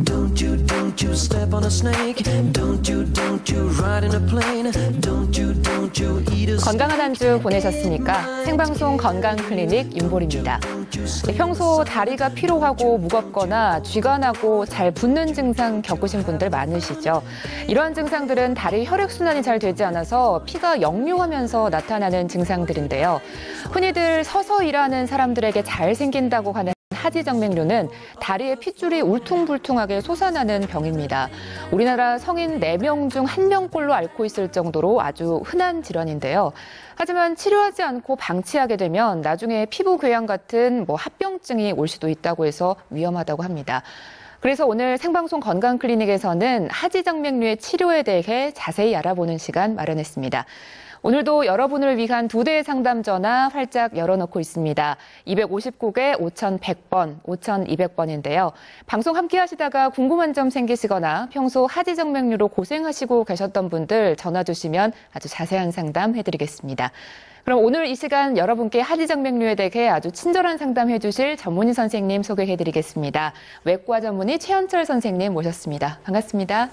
Don't you step on a snake. Don't you ride in a plane. Don't you eat a 건강한 한 주 보내셨습니까? 생방송 건강클리닉 윤보리입니다. 평소 다리가 피로하고 무겁거나 쥐가 나고 잘 붓는 증상 겪으신 분들 많으시죠? 이러한 증상들은 다리 혈액순환이 잘 되지 않아서 피가 역류하면서 나타나는 증상들인데요. 흔히들 서서 일하는 사람들에게 잘 생긴다고 하는 하지정맥류는 다리의 핏줄이 울퉁불퉁하게 솟아나는 병입니다. 우리나라 성인 4명 중 1명꼴로 앓고 있을 정도로 아주 흔한 질환인데요. 하지만 치료하지 않고 방치하게 되면 나중에 피부 궤양 같은 합병증이 올 수도 있다고 해서 위험하다고 합니다. 그래서 오늘 생방송 건강클리닉에서는 하지정맥류의 치료에 대해 자세히 알아보는 시간 마련했습니다. 오늘도 여러분을 위한 2대의 상담 전화 활짝 열어놓고 있습니다. 259개 5100번, 5200번인데요. 방송 함께 하시다가 궁금한 점 생기시거나 평소 하지정맥류로 고생하시고 계셨던 분들 전화 주시면 아주 자세한 상담 해드리겠습니다. 그럼 오늘 이 시간 여러분께 하지정맥류에 대해 아주 친절한 상담해 주실 전문의 선생님 소개해드리겠습니다. 외과 전문의 최현철 선생님 모셨습니다. 반갑습니다.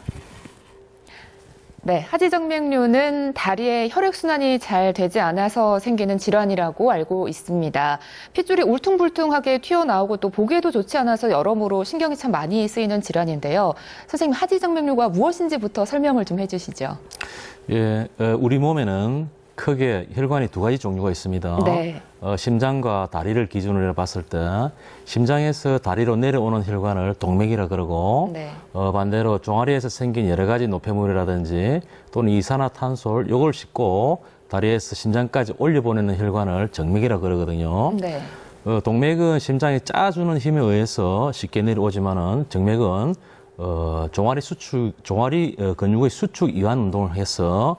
네, 하지정맥류는 다리의 혈액순환이 잘 되지 않아서 생기는 질환이라고 알고 있습니다. 핏줄이 울퉁불퉁하게 튀어나오고 또 보기에도 좋지 않아서 여러모로 신경이 참 많이 쓰이는 질환인데요. 선생님, 하지정맥류가 무엇인지부터 설명을 좀 해주시죠. 예, 우리 몸에는 크게 혈관이 2가지 종류가 있습니다. 네. 심장과 다리를 기준으로 봤을 때 심장에서 다리로 내려오는 혈관을 동맥이라 그러고 네. 반대로 종아리에서 생긴 여러 가지 노폐물이라든지 또는 이산화탄소 요걸 싣고 다리에서 심장까지 올려보내는 혈관을 정맥이라 그러거든요. 네. 동맥은 심장이 짜주는 힘에 의해서 쉽게 내려오지만은 정맥은 종아리 근육의 수축 이완 운동을 해서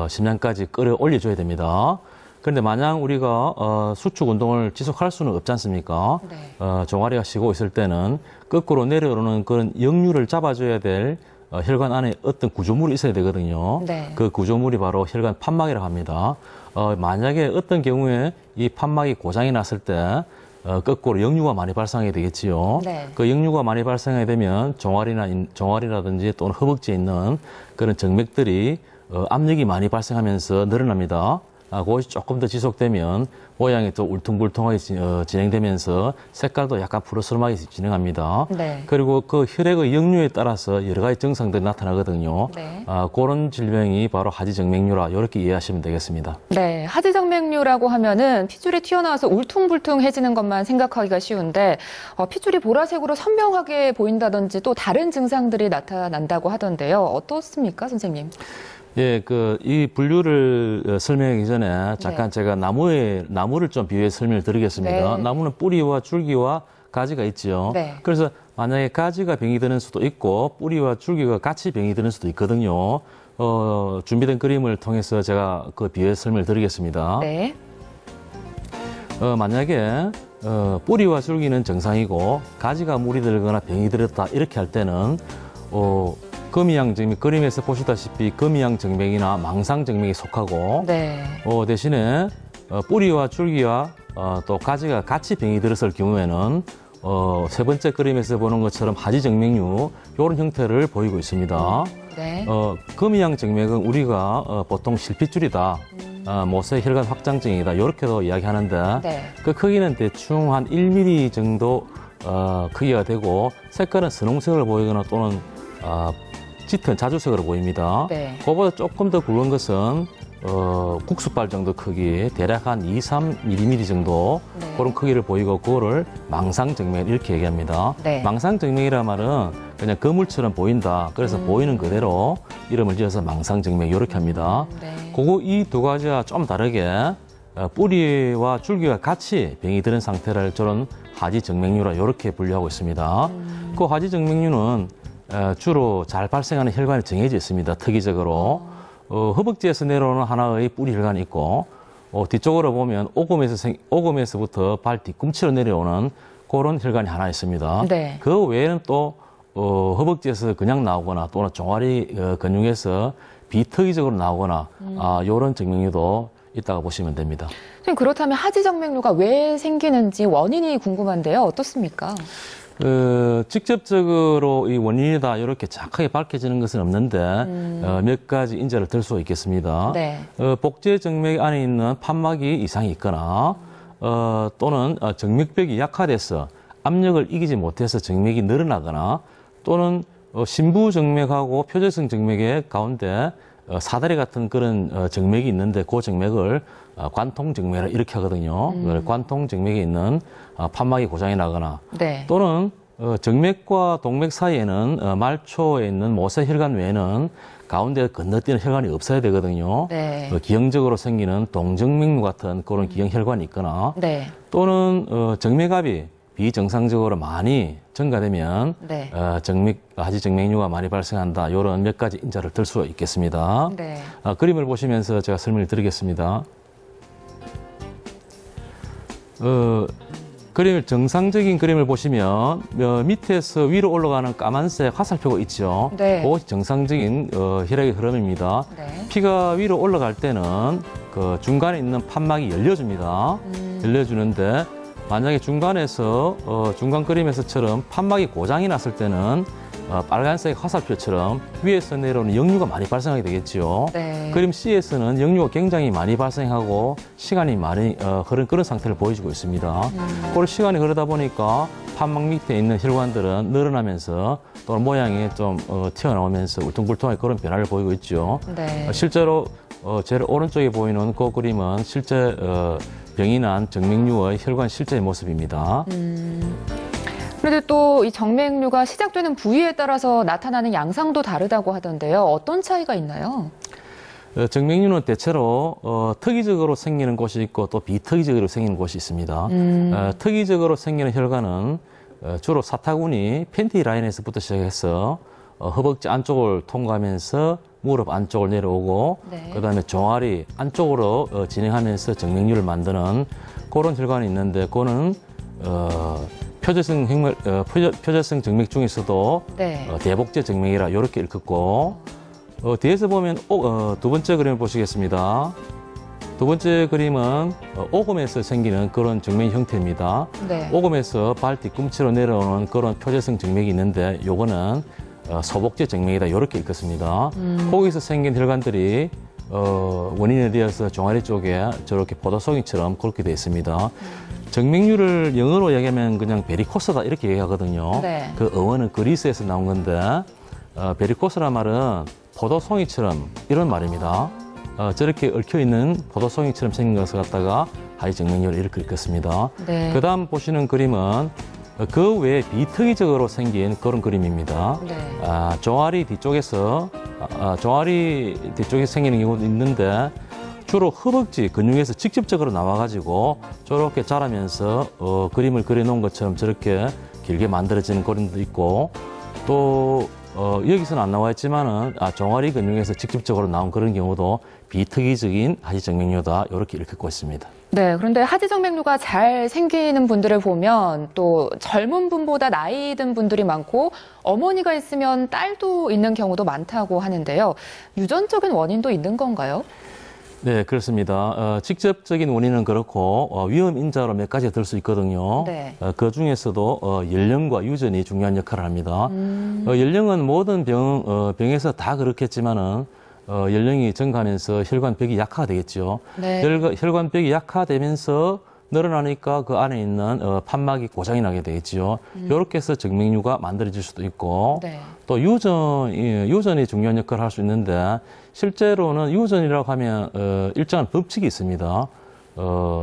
심장까지 끌어올려줘야 됩니다. 그런데 만약 우리가 수축 운동을 지속할 수는 없지 않습니까? 네. 종아리가 쉬고 있을 때는 거꾸로 내려오는 그런 역류를 잡아줘야 될 혈관 안에 어떤 구조물이 있어야 되거든요. 네. 그 구조물이 바로 혈관 판막이라고 합니다. 만약에 어떤 경우에 이 판막이 고장이 났을 때 거꾸로 역류가 많이 발생하게 되겠지요. 네. 그 역류가 많이 발생하게 되면 종아리라든지 또는 허벅지에 있는 그런 정맥들이 압력이 많이 발생하면서 늘어납니다. 그것이 조금 더 지속되면 모양이 또 울퉁불퉁하게 진행되면서 색깔도 약간 푸르스름하게 진행합니다. 네. 그리고 그 혈액의 역류에 따라서 여러 가지 증상들이 나타나거든요. 네. 그런 질병이 바로 하지정맥류라 이렇게 이해하시면 되겠습니다. 네, 하지정맥류라고 하면은 핏줄이 튀어나와서 울퉁불퉁해지는 것만 생각하기가 쉬운데 핏줄이 보라색으로 선명하게 보인다든지 또 다른 증상들이 나타난다고 하던데요. 어떻습니까, 선생님? 예, 이 분류를 설명하기 전에 잠깐 네. 제가 나무를 좀 비유해서 설명을 드리겠습니다. 네. 나무는 뿌리와 줄기와 가지가 있죠. 네. 그래서 만약에 가지가 병이 드는 수도 있고 뿌리와 줄기가 같이 병이 드는 수도 있거든요. 준비된 그림을 통해서 제가 그 비유해서 설명을 드리겠습니다. 네. 만약에 뿌리와 줄기는 정상이고 가지가 물이 들거나 병이 들었다 이렇게 할 때는 거미양정맥, 그림에서 보시다시피 거미양정맥이나 망상정맥에 속하고 네. 대신에 뿌리와 줄기와 또 가지가 같이 병이 들었을 경우에는 세 번째 그림에서 보는 것처럼 하지정맥류 이런 형태를 보이고 있습니다. 네. 거미양정맥은 우리가 보통 실핏줄이다, 모세 혈관 확장증이다 이렇게도 이야기하는데 네. 그 크기는 대충 한 1mm 정도 크기가 되고 색깔은 선홍색을 보이거나 또는 짙은 자주색으로 보입니다. 네. 그거보다 조금 더 굵은 것은 국수발 정도 크기, 대략 한 2-3mm 정도 네. 그런 크기를 보이고 그거를 망상정맥 이렇게 얘기합니다. 네. 망상정맥이란 말은 그냥 거물처럼 보인다. 그래서 보이는 그대로 이름을 지어서 망상정맥 이렇게 합니다. 네. 그거 이 2가지와 좀 다르게 뿌리와 줄기가 같이 병이 드는 상태를 저는 하지정맥류라 이렇게 분류하고 있습니다. 그 하지정맥류는 주로 잘 발생하는 혈관이 정해져 있습니다. 특이적으로 허벅지에서 내려오는 하나의 뿌리 혈관이 있고 뒤쪽으로 보면 오금에서부터 발 뒤꿈치로 내려오는 그런 혈관이 하나 있습니다. 네. 그 외에는 또 허벅지에서 그냥 나오거나 또는 종아리 근육에서 비특이적으로 나오거나 이런 정맥류도 있다고 보시면 됩니다. 선생님, 그렇다면 하지정맥류가 왜 생기는지 원인이 궁금한데요. 어떻습니까? 직접적으로 이 원인이다 이렇게 정확하게 밝혀지는 것은 없는데 몇 가지 인자를 들 수 있겠습니다. 네. 복제정맥 안에 있는 판막이 이상이 있거나 또는 정맥벽이 약화돼서 압력을 이기지 못해서 정맥이 늘어나거나 또는 신부정맥하고 표재성 정맥의 가운데 사다리 같은 그런 정맥이 있는데 그 정맥을 관통정맥이라 이렇게 하거든요. 관통정맥에 있는 판막이 고장이 나거나 네. 또는 정맥과 동맥 사이에는 말초에 있는 모세혈관 외에는 가운데 건너뛰는 혈관이 없어야 되거든요. 네. 기형적으로 생기는 동정맥류 같은 그런 기형혈관이 있거나 네. 또는 정맥압이 비정상적으로 많이 증가되면 네. 하지정맥류가 많이 발생한다. 이런 몇 가지 인자를 들 수가 있겠습니다. 네. 그림을 보시면서 제가 설명을 드리겠습니다. 정상적인 그림을 보시면 밑에서 위로 올라가는 까만색 화살표가 있죠. 네. 그것이 정상적인 혈액의 흐름입니다. 네. 피가 위로 올라갈 때는 그 중간에 있는 판막이 열려줍니다. 열려주는데 만약에 중간에서 중간 그림에서처럼 판막이 고장이 났을 때는 빨간색 화살표처럼 위에서 내려오는 역류가 많이 발생하게 되겠지요. 네. 그림 C에서는 역류가 굉장히 많이 발생하고 시간이 많이 흐른 그런 상태를 보여주고 있습니다. 그리고 시간이 흐르다 보니까 판막 밑에 있는 혈관들은 늘어나면서 또는 모양이 좀 튀어나오면서 울퉁불퉁하게 그런 변화를 보이고 있죠. 네. 실제로 제일 오른쪽에 보이는 그 그림은 실제 병이 난 정맥류의 혈관 실제의 모습입니다. 그런데 또 이 정맥류가 시작되는 부위에 따라서 나타나는 양상도 다르다고 하던데요. 어떤 차이가 있나요? 정맥류는 대체로 특이적으로 생기는 곳이 있고 또 비특이적으로 생기는 곳이 있습니다. 특이적으로 생기는 혈관은 주로 사타구니 팬티 라인에서부터 시작해서 허벅지 안쪽을 통과하면서 무릎 안쪽을 내려오고 네. 그다음에 종아리 안쪽으로 진행하면서 정맥류를 만드는 그런 혈관이 있는데 그거는 표재성 정맥 중에서도 네. 대복제 정맥이라 이렇게 일컫고 뒤에서 보면 두 번째 그림을 보시겠습니다. 두 번째 그림은 오금에서 생기는 그런 정맥 형태입니다. 네. 오금에서 발 뒤꿈치로 내려오는 그런 표재성 정맥이 있는데 요거는 소복제 정맥이다 이렇게 일컫습니다. 거기서 생긴 혈관들이 원인에 대해서 종아리 쪽에 저렇게 포도송이처럼 그렇게 되어 있습니다. 정맥류를 영어로 얘기하면 그냥 베리코스다 이렇게 얘기하거든요. 네. 그 어원은 그리스에서 나온 건데 베리코스란 말은 포도송이처럼 이런 말입니다. 저렇게 얽혀있는 포도송이처럼 생긴 것을 갖다가 하지정맥류를 이렇게 일컫습니다. 네. 그 다음 보시는 그림은 그 외에 비특이적으로 생긴 그런 그림입니다. 네. 종아리 뒤쪽에서 생기는 경우도 있는데 주로 허벅지 근육에서 직접적으로 나와가지고 저렇게 자라면서 그림을 그려놓은 것처럼 저렇게 길게 만들어지는 그림도 있고 또 여기서는 안 나와 있지만은 종아리 근육에서 직접적으로 나온 그런 경우도 비특이적인 하지정맥류다 이렇게 일컫고 있습니다. 네, 그런데 하지정맥류가 잘 생기는 분들을 보면 또 젊은 분보다 나이 든 분들이 많고 어머니가 있으면 딸도 있는 경우도 많다고 하는데요. 유전적인 원인도 있는 건가요? 네, 그렇습니다. 직접적인 원인은 그렇고 위험 인자로 몇 가지가 들 수 있거든요. 네. 그 중에서도 연령과 유전이 중요한 역할을 합니다. 연령은 모든 병에서 다 그렇겠지만은 연령이 증가하면서 혈관벽이 약화가 되겠죠. 네. 혈관벽이 약화되면서 늘어나니까 그 안에 있는 판막이 고장이 나게 되겠지요. 이렇게 해서 정맥류가 만들어질 수도 있고 네. 또 유전이 중요한 역할을 할 수 있는데 실제로는 유전이라고 하면 일정한 법칙이 있습니다.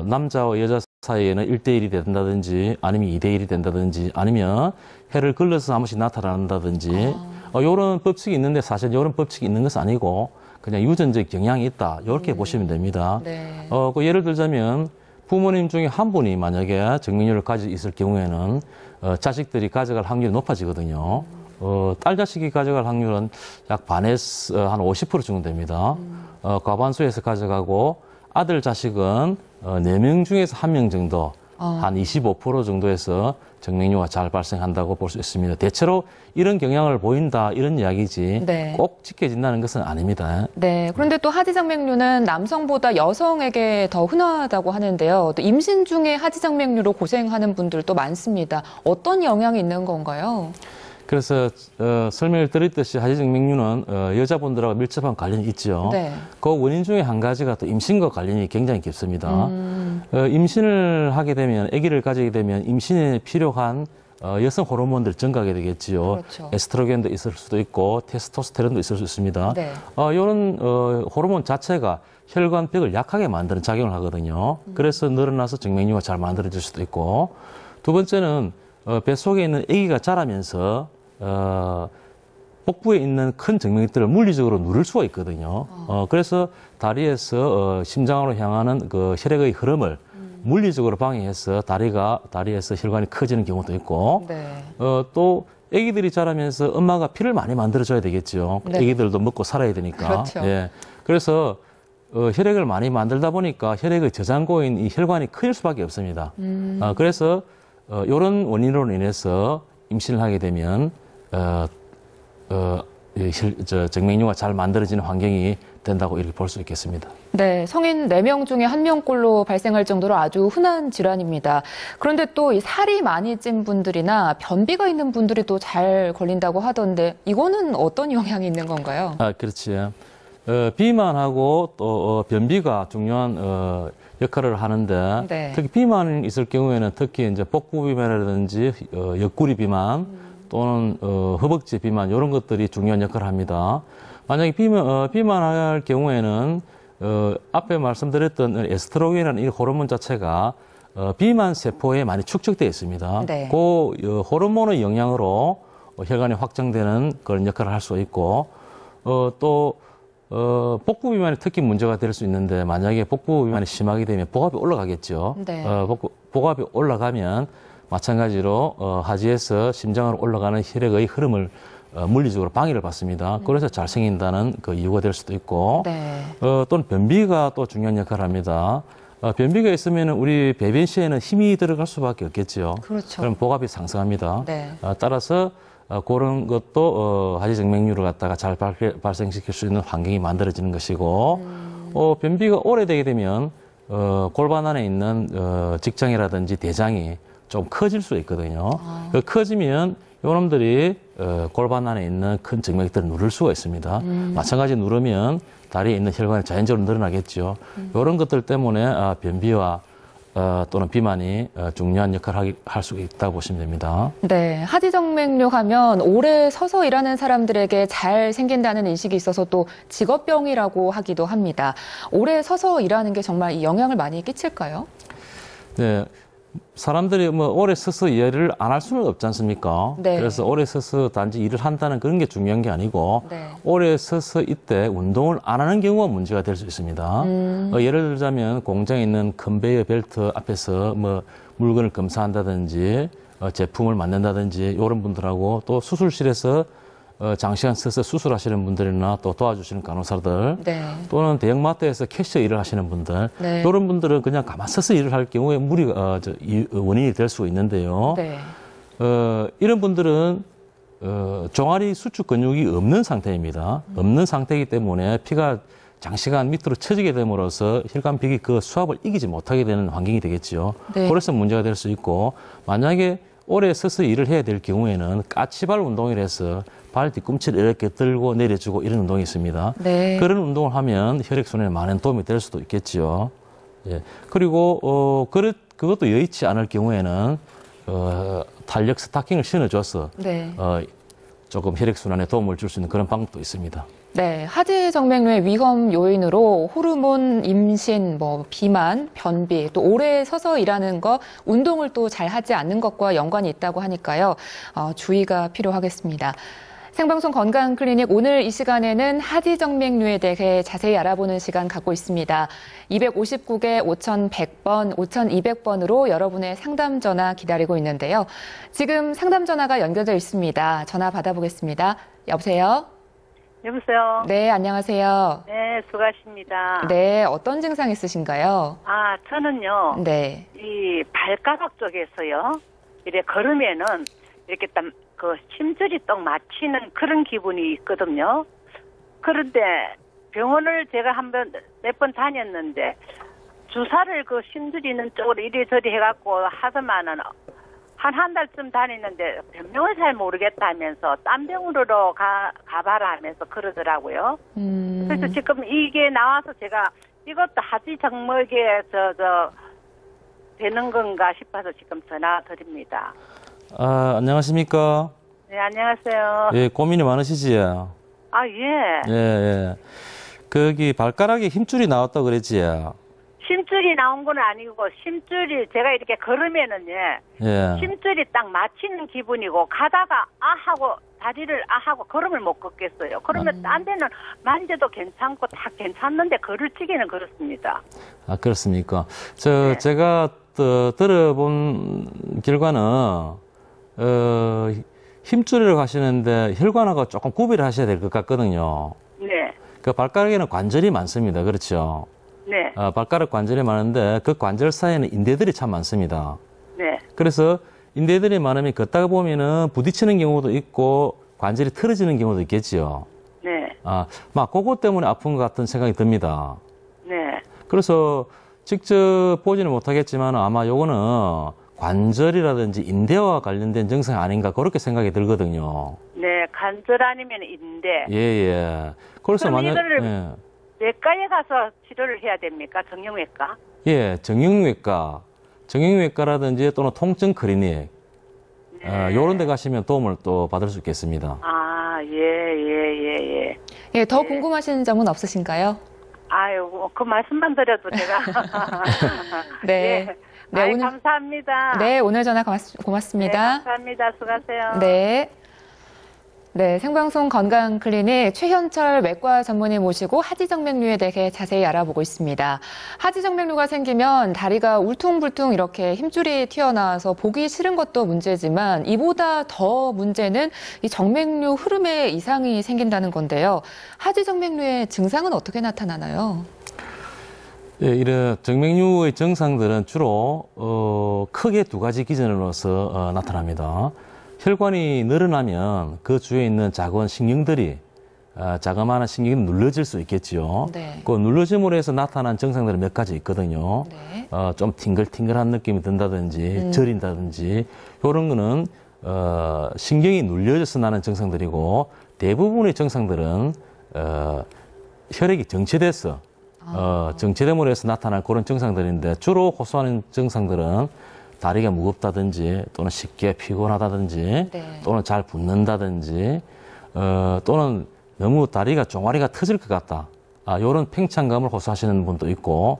남자와 여자 사이에는 1대1이 된다든지 아니면 2대1이 된다든지 아니면 해를 걸러서 한 번씩 나타난다든지 이런 법칙이 있는데 사실 이런 법칙이 있는 것은 아니고 그냥 유전적 경향이 있다 이렇게 보시면 됩니다. 네. 그 예를 들자면 부모님 중에 한 분이 만약에 정맥류를 가지고 있을 경우에는 자식들이 가져갈 확률이 높아지거든요. 딸 자식이 가져갈 확률은 약 반에서 한 50% 정도 됩니다. 과반수에서 가져가고 아들 자식은 4명 중에서 1명 정도 한 25% 정도에서 정맥류가 잘 발생한다고 볼 수 있습니다. 대체로 이런 경향을 보인다 이런 이야기지 네. 꼭 지켜진다는 것은 아닙니다. 네. 그런데 또 하지정맥류는 남성보다 여성에게 더 흔하다고 하는데요. 또 임신 중에 하지정맥류로 고생하는 분들도 많습니다. 어떤 영향이 있는 건가요? 그래서 설명을 드렸듯이 하지정맥류는 여자분들하고 밀접한 관련이 있죠. 네. 그 원인 중에 한 가지가 또 임신과 관련이 굉장히 깊습니다. 임신을 하게 되면, 아기를 가지게 되면 임신에 필요한 여성 호르몬들 증가하게 되겠지요. 그렇죠. 에스트로겐도 있을 수도 있고 테스토스테론도 있을 수 있습니다. 네. 이런 호르몬 자체가 혈관벽을 약하게 만드는 작용을 하거든요. 그래서 늘어나서 정맥류가 잘 만들어질 수도 있고, 두 번째는 뱃속에 있는 아기가 자라면서 복부에 있는 큰 정맥들을 물리적으로 누를 수가 있거든요. 그래서 다리에서 심장으로 향하는 그 혈액의 흐름을 물리적으로 방해해서 다리에서 혈관이 커지는 경우도 있고, 네. 또 아기들이 자라면서 엄마가 피를 많이 만들어줘야 되겠죠. 네. 아기들도 먹고 살아야 되니까. 그렇죠. 예. 그래서 혈액을 많이 만들다 보니까 혈액의 저장고인 이 혈관이 커질 수밖에 없습니다. 그래서 이런 원인으로 인해서 임신을 하게 되면 정맥류가 잘 만들어지는 환경이 된다고 이렇게 볼 수 있겠습니다. 네, 성인 4명 중에 1명꼴로 발생할 정도로 아주 흔한 질환입니다. 그런데 또 이 살이 많이 찐 분들이나 변비가 있는 분들이 또 잘 걸린다고 하던데 이거는 어떤 영향이 있는 건가요? 그렇지. 비만하고 또 변비가 중요한 역할을 하는데, 네. 특히 비만이 있을 경우에는 특히 이제 복부 비만이라든지 옆구리 비만 또는 허벅지 비만 이런 것들이 중요한 역할을 합니다. 만약에 비만할 경우에는 앞에 말씀드렸던 에스트로겐이라는 이 호르몬 자체가 비만 세포에 많이 축적되어 있습니다. 네. 그 호르몬의 영향으로 혈관이 확장되는 그런 역할을 할 수 있고, 또 복부 비만이 특히 문제가 될 수 있는데, 만약에 복부 비만이 심하게 되면 복압이 올라가겠죠. 네. 복압이 올라가면 마찬가지로 하지에서 심장으로 올라가는 혈액의 흐름을 물리적으로 방해를 받습니다. 그래서 잘 생긴다는 그 이유가 될 수도 있고, 네. 또는 변비가 또 중요한 역할을 합니다. 변비가 있으면 우리 배변 시에는 힘이 들어갈 수밖에 없겠죠. 그렇죠. 그럼 복압이 상승합니다. 네. 따라서 그런 것도 하지정맥류를 갖다가 잘 발생시킬 수 있는 환경이 만들어지는 것이고, 변비가 오래되게 되면 골반 안에 있는 직장이라든지 대장이 좀 커질 수 있거든요. 커지면 요놈들이 골반 안에 있는 큰 정맥들을 누를 수가 있습니다. 마찬가지로 누르면 다리에 있는 혈관이 자연적으로 늘어나겠죠. 이런 것들 때문에 변비와 또는 비만이 중요한 역할을 할 수 있다고 보시면 됩니다. 네, 하지정맥류 하면 오래 서서 일하는 사람들에게 잘 생긴다는 인식이 있어서 또 직업병이라고 하기도 합니다. 오래 서서 일하는 게 정말 이 영향을 많이 끼칠까요? 네. 사람들이 뭐 오래 서서 일을 안 할 수는 없지 않습니까? 네. 그래서 오래 서서 단지 일을 한다는 그런 게 중요한 게 아니고, 네. 오래 서서 이때 운동을 안 하는 경우가 문제가 될 수 있습니다. 예를 들자면 공장에 있는 컨베이어 벨트 앞에서 뭐 물건을 검사한다든지 제품을 만든다든지 이런 분들하고, 또 수술실에서 장시간 서서 수술하시는 분들이나 또 도와주시는 간호사들, 네. 또는 대형마트에서 캐셔 일을 하시는 분들, 네. 이런 분들은 그냥 가만 서서 일을 할 경우에 무리가 원인이 될 수 있는데요. 네. 이런 분들은 종아리 수축 근육이 없는 상태입니다. 없는 상태이기 때문에 피가 장시간 밑으로 처지게 됨으로써 혈관벽이 그 수압을 이기지 못하게 되는 환경이 되겠죠. 네. 그래서 문제가 될 수 있고, 만약에 오래 서서 일을 해야 될 경우에는 까치발 운동이라 해서 발 뒤꿈치를 이렇게 들고 내려주고 이런 운동이 있습니다. 네. 그런 운동을 하면 혈액순환에 많은 도움이 될 수도 있겠지요. 예. 그리고 그것도 여의치 않을 경우에는 탄력 스타킹을 신어줘서 네. 조금 혈액순환에 도움을 줄 수 있는 그런 방법도 있습니다. 네, 하지정맥류의 위험 요인으로 호르몬, 임신, 비만, 변비, 또 오래 서서 일하는 것, 운동을 또 잘 하지 않는 것과 연관이 있다고 하니까요. 주의가 필요하겠습니다. 생방송 건강클리닉 오늘 이 시간에는 하지정맥류에 대해 자세히 알아보는 시간 갖고 있습니다. 259개 5100번, 5200번으로 여러분의 상담 전화 기다리고 있는데요. 지금 상담 전화가 연결되어 있습니다. 전화 받아보겠습니다. 여보세요? 여보세요? 네, 안녕하세요. 네, 수고하십니다. 네, 어떤 증상 있으신가요? 저는요, 네. 이 발가락 쪽에서요, 이렇게 걸으면은 이렇게 딱 그 심줄이 딱 맞히는 그런 기분이 있거든요. 그런데 병원을 제가 몇 번 다녔는데 주사를 그 심줄이 있는 쪽으로 이리저리 해갖고 하더만은 한 달쯤 다니는데 병명을 잘 모르겠다면서 딴 병원으로 가봐라 하면서 그러더라고요. 그래서 지금 이게 나와서 제가 이것도 하지 정맥에 되는 건가 싶어서 지금 전화 드립니다. 안녕하십니까? 네, 안녕하세요. 예, 고민이 많으시지? 아, 예. 예. 거기 발가락에 힘줄이 나왔다고 그랬지? 심줄이 나온 건 아니고 심줄이 제가 이렇게 걸으면은 예. 심줄이 딱 맞히는 기분이고 가다가 하고 다리를 하고 걸음을 못 걷겠어요. 그러면 딴 데는 만져도 괜찮고 다 괜찮는데 걸을지기는 그렇습니다. 아, 그렇습니까? 네. 제가 들어본 결과는 힘줄이라고 하시는데 혈관하고 조금 구별을 하셔야 될 것 같거든요. 네. 그 발가락에는 관절이 많습니다. 그렇죠? 네. 발가락 관절이 많은데 그 관절 사이에는 인대들이 참 많습니다. 네. 그래서 인대들이 많으면 걷다가 보면은 부딪히는 경우도 있고 관절이 틀어지는 경우도 있겠지요. 네. 막 그것 때문에 아픈 것 같은 생각이 듭니다. 네. 그래서 직접 보지는 못하겠지만 아마 요거는 관절이라든지 인대와 관련된 증상이 아닌가 그렇게 생각이 들거든요. 네. 관절 아니면 인대. 예. 그래서 그럼 만약 이거를 예. 외과에 가서 치료를 해야 됩니까? 정형외과? 예, 정형외과라든지 또는 통증 클리닉 요런 데 가시면 도움을 또 받을 수 있겠습니다. 예. 예, 더 궁금하신 점은 없으신가요? 아유, 그 말씀만 드려도 제가. 네. 예. 네, 오늘 감사합니다. 네, 오늘 전화 고맙습니다. 네, 감사합니다. 수고하세요. 네, 생방송 건강클리닉 최현철 외과 전문의 모시고 하지정맥류에 대해 자세히 알아보고 있습니다. 하지정맥류가 생기면 다리가 울퉁불퉁 이렇게 힘줄이 튀어나와서 보기 싫은 것도 문제지만 이보다 더 문제는 이 정맥류 흐름에 이상이 생긴다는 건데요. 하지정맥류의 증상은 어떻게 나타나나요? 예, 이런 정맥류의 증상들은 주로 크게 두 가지 기전으로서 나타납니다. 혈관이 늘어나면 그 주위에 있는 작은 신경들이 자그마한 신경이 눌러질 수 있겠지요. 네. 그 눌러짐으로 해서 나타난 증상들은 몇 가지 있거든요. 네. 좀 팅글팅글한 느낌이 든다든지 저린다든지 이런 거는 신경이 눌려져서 나는 증상들이고 대부분의 증상들은 혈액이 정체돼서 정체됨으로 해서 나타날 그런 증상들인데 주로 호소하는 증상들은 다리가 무겁다든지 또는 쉽게 피곤하다든지 네. 또는 잘 붓는다든지 또는 너무 다리가 종아리가 터질 것 같다. 이런 팽창감을 호소하시는 분도 있고